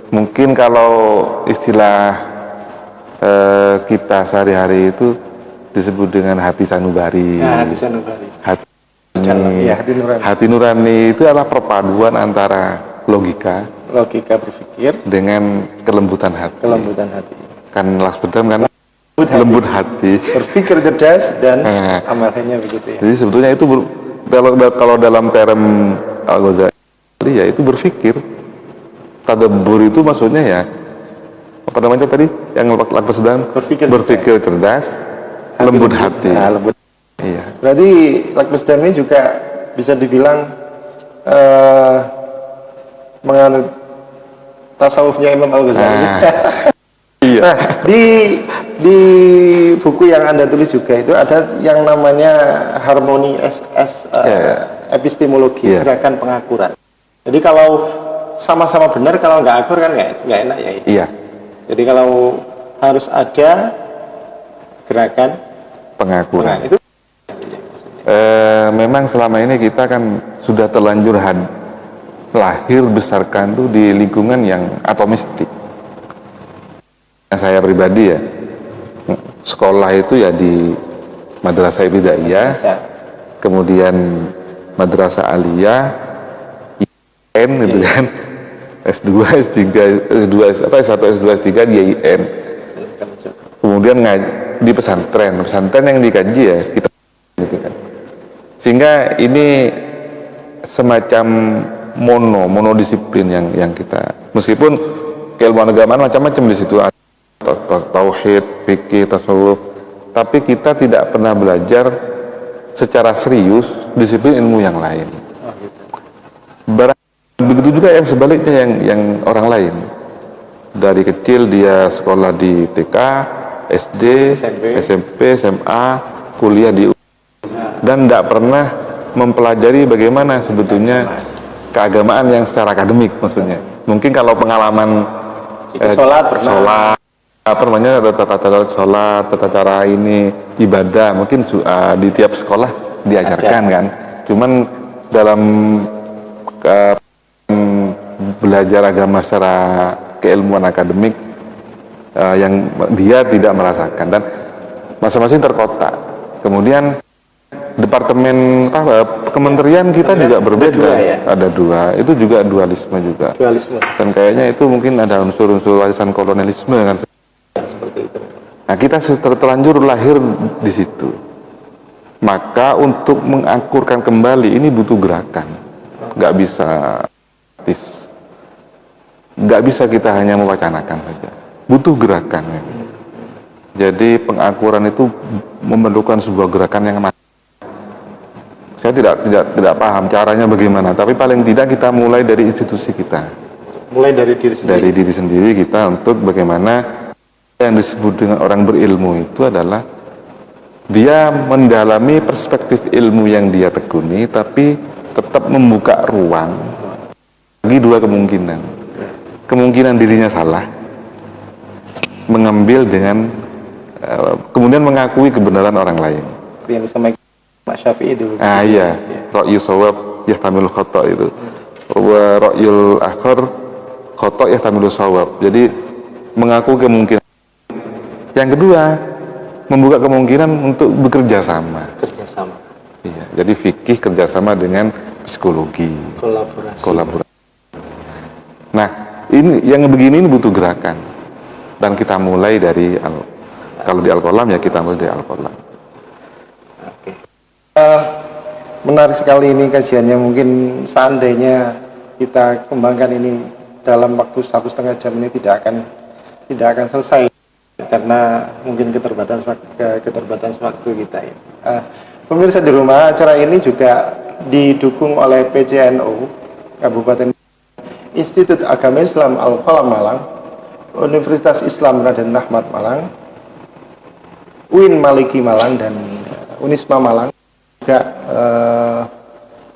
Mungkin kalau istilah kita sehari-hari itu disebut dengan hati sanubari. Nah, di sanubari. Hati nurani itu adalah perpaduan antara logika berpikir dengan kelembutan hati. Kan Laksbedam kan lembut hati. Berpikir cerdas dan amalnya begitu ya. Jadi sebetulnya itu kalau dalam term Al-Ghazali ya itu berpikir. Tadabbur itu maksudnya ya apa namanya tadi yang Laksbedam berpikir cerdas, lembut hati. Nah, lembut. Iya. Berarti Laksbedam ini juga bisa dibilang menganut tasawufnya Imam Al-Ghazali. Iya. Nah, di buku yang Anda tulis juga itu ada yang namanya harmoni epistemologi, gerakan pengakuran. Jadi kalau sama-sama benar, kalau nggak akur kan nggak enak ya. Iya. Jadi kalau harus ada gerakan pengakuran. Nah, itu memang selama ini kita kan sudah terlanjur lahir besarkan tuh di lingkungan yang atomistik. Saya pribadi ya, sekolah itu ya di Madrasah Ibtidaiyah, kemudian Madrasah Aliyah, IN gitu kan, S2, S3, S1, S2, S3 di IN. Kemudian di pesantren yang dikaji ya kita gitu kan. Sehingga ini semacam monodisiplin yang kita, meskipun keilmuan agamaan macam-macam di situ, tauhid, fikih, tasawuf, tapi kita tidak pernah belajar secara serius disiplin ilmu yang lain. Begitu juga yang sebaliknya yang orang lain. Dari kecil dia sekolah di TK, SD, SMP, SMA, kuliah di dan tidak pernah mempelajari bagaimana sebetulnya keagamaan yang secara akademik maksudnya. Mungkin kalau pengalaman sholat, apa namanya tata cara sholat, tata cara ini ibadah, mungkin di tiap sekolah diajarkan kan. Cuman dalam belajar agama secara keilmuan akademik yang dia tidak merasakan, dan masing-masing terkotak. Kemudian departemen kementerian kita juga berbeda, ada dua, itu juga dualisme. Dan kayaknya itu mungkin ada unsur-unsur warisan kolonialisme kan. Seperti itu. Nah, kita terlanjur lahir di situ. Maka untuk mengakurkan kembali ini butuh gerakan. Nggak bisa kita hanya mewacanakan saja. Butuh gerakan. Jadi pengakuran itu memerlukan sebuah gerakan yang saya tidak paham caranya bagaimana, tapi paling tidak kita mulai dari institusi kita. Mulai dari diri sendiri. Dari diri sendiri kita untuk bagaimana yang disebut dengan orang berilmu itu adalah dia mendalami perspektif ilmu yang dia tekuni, tapi tetap membuka ruang bagi dua kemungkinan. Kemungkinan dirinya salah, mengambil dengan kemudian mengakui kebenaran orang lain. Yang disampaikan Pak Syafi'i dulu. Iya. Ra'yu shawab yahtamilu khata' itu. Wa ra'yul akhar khata' yahtamilu shawab. Jadi mengaku kemungkinan. Yang kedua, membuka kemungkinan untuk bekerja sama. Iya. Jadi fikih kerjasama dengan psikologi. Kolaborasi. Nah, ini yang begini ini butuh gerakan. Dan kita mulai dari kalau di Al-Qalam ya kita mulai dari Al-Qalam. Oke. Menarik sekali ini kajiannya. Mungkin seandainya kita kembangkan ini dalam waktu 1,5 jam ini tidak akan selesai karena mungkin keterbatasan waktu kita ya. Pemirsa di rumah, acara ini juga didukung oleh PCNU Kabupaten, Institut Agama Islam Al-Qalam Malang, Universitas Islam Raden Rahmat Malang, UIN Maliki Malang, dan Unisma Malang. Juga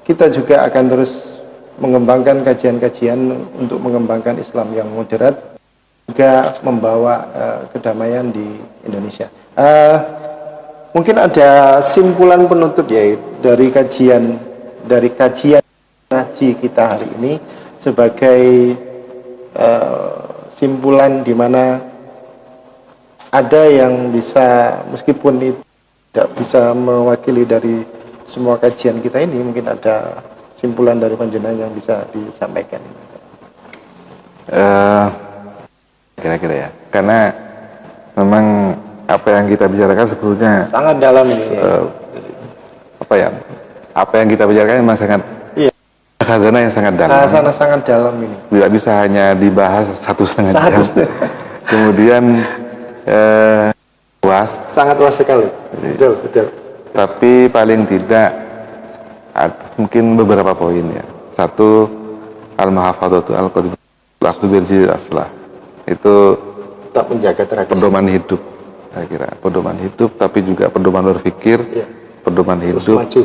kita juga akan terus mengembangkan kajian-kajian untuk mengembangkan Islam yang moderat, juga membawa kedamaian di Indonesia. Mungkin ada simpulan penutup ya dari kajian ngaji kita hari ini sebagai simpulan di mana ada yang bisa, meskipun itu tidak bisa mewakili dari semua kajian kita ini, mungkin ada simpulan dari panjenengan yang bisa disampaikan. Kira-kira ya, karena memang apa yang kita bicarakan sebetulnya Sangat dalam ini. Apa yang kita bicarakan memang sangat, Iya. khazanah yang sangat dalam. Sangat dalam ini. Tidak bisa hanya dibahas 1,5 jam. Kemudian luas. Sangat luas sekali. Betul. Tapi paling tidak mungkin beberapa poin ya. Satu, al-mahafadzatu al-qadr al-aqdu bil aslah. Itu Tetap menjaga tradisi. pedoman hidup, saya kira. Pedoman hidup, tapi juga pedoman berpikir, Iya. pedoman Terus hidup. maju.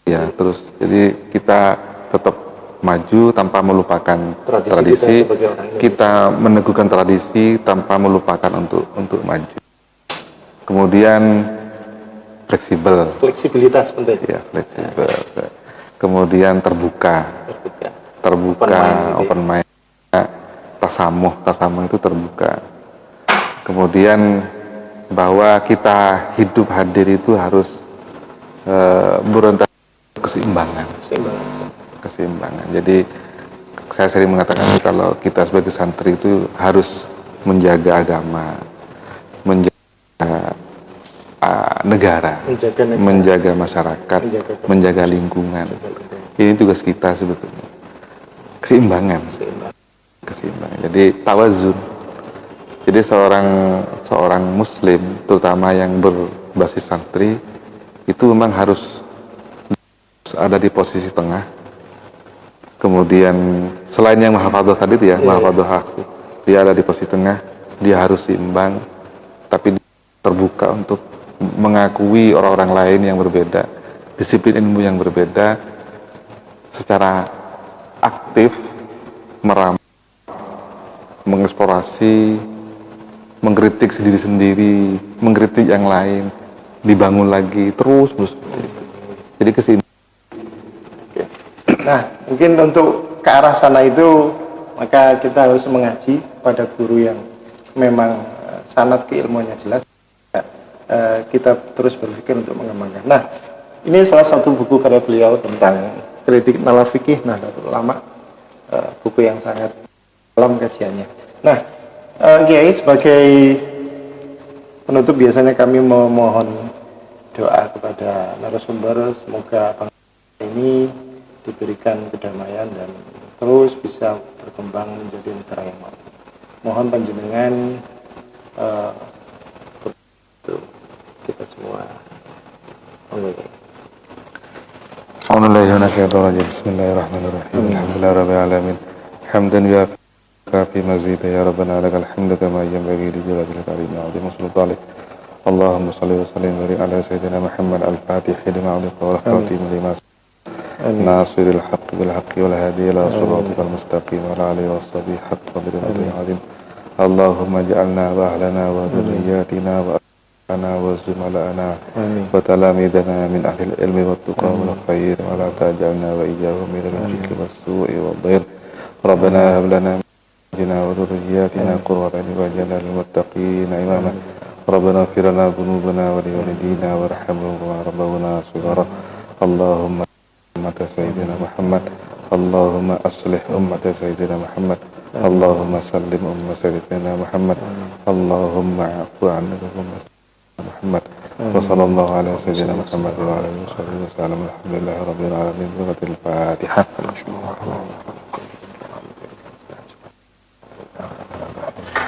Ya, terus jadi kita tetap maju tanpa melupakan Tradisi kita sebagai orang Indonesia. Kita meneguhkan tradisi tanpa melupakan untuk maju. Kemudian Fleksibilitas penting. ya fleksibel. Kemudian terbuka, open mind, tasamuh itu terbuka. Kemudian bahwa kita hidup hadir itu harus berorientasi keseimbangan. Jadi saya sering mengatakan kalau kita sebagai santri itu harus menjaga agama, menjaga negara, menjaga masyarakat, menjaga lingkungan. Ini tugas kita sebetulnya. Keseimbangan. Jadi tawazun. Jadi seorang muslim, terutama yang berbasis santri, itu memang harus ada di posisi tengah. Kemudian selain yang mahafadzah tadi itu ya, mahafadzah dia ada di posisi tengah, dia harus seimbang, tapi terbuka untuk mengakui orang-orang lain yang berbeda, disiplin ilmu yang berbeda, secara aktif meramal, mengeksplorasi, mengkritik sendiri-sendiri, mengkritik yang lain, dibangun lagi, terus. Jadi keseimbangan. Nah, mungkin untuk ke arah sana itu, maka kita harus mengaji pada guru yang memang sanad keilmuannya jelas. Kita terus berpikir untuk mengembangkan. Nah, ini salah satu buku karya beliau tentang kritik nalar fikih Nahdlatul Ulama, buku yang sangat dalam kajiannya. Nah, Kiai, sebagai penutup biasanya kami memohon doa kepada narasumber, semoga bangsa ini diberikan kedamaian dan terus bisa berkembang menjadi negara yang makmur. Mohon panjenengan untuk kita semua. Bismillahirrahmanirrahim. Alhamdulillahirabbil alamin. Hamdan ya kafi mazid ya rabbana lakal hamdu kama yanbaghi li jalalil karim wa 'azimi sultanik. Allahumma shalli wa sallim ala sayyidina Muhammad al-Fatih lima ughliqa wal khatim lima ناصر الحق بالحق والهادي إلى صراطك المستقيم وعلى آله وصحبه حق قدره العظيم اللهم اجعلنا وأهلنا وذرياتنا وأبنائنا وزملائنا وتلاميذنا من أهل العلم والتقى والخير ولا تجعلنا وإياهم من الجهل والسوء والضير ربنا هب لنا من أزواجنا وذرياتنا قرة أعين واجعلنا للمتقين إماما ربنا اغفر لنا ذنوبنا ولوالدينا وارحمهم كما ربونا صغارا اللهم أمة سيدنا محمد اللهم أصلح أمة سيدنا محمد اللهم سلم أمة سيدنا محمد اللهم اعف عنا أمة سيدنا محمد وصلى الله على سيدنا محمد وعلى آله وصحبه وسلم الحمد لله رب العالمين بسورة الفاتحة.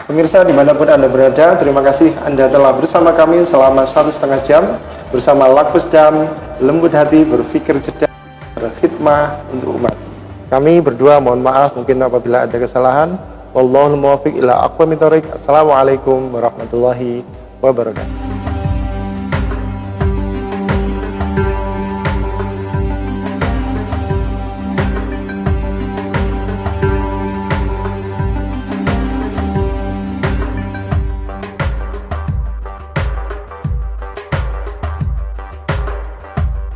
Pemirsa dimanapun Anda berada, terima kasih Anda telah bersama kami selama 1,5 jam bersama Lakbesdam, lembut hati, berpikir cerdas, berkhidmah untuk umat. Kami berdua mohon maaf mungkin apabila ada kesalahan. Wallahul muwaffiq ila aqwamit thoriq. Assalamualaikum warahmatullahi wabarakatuh.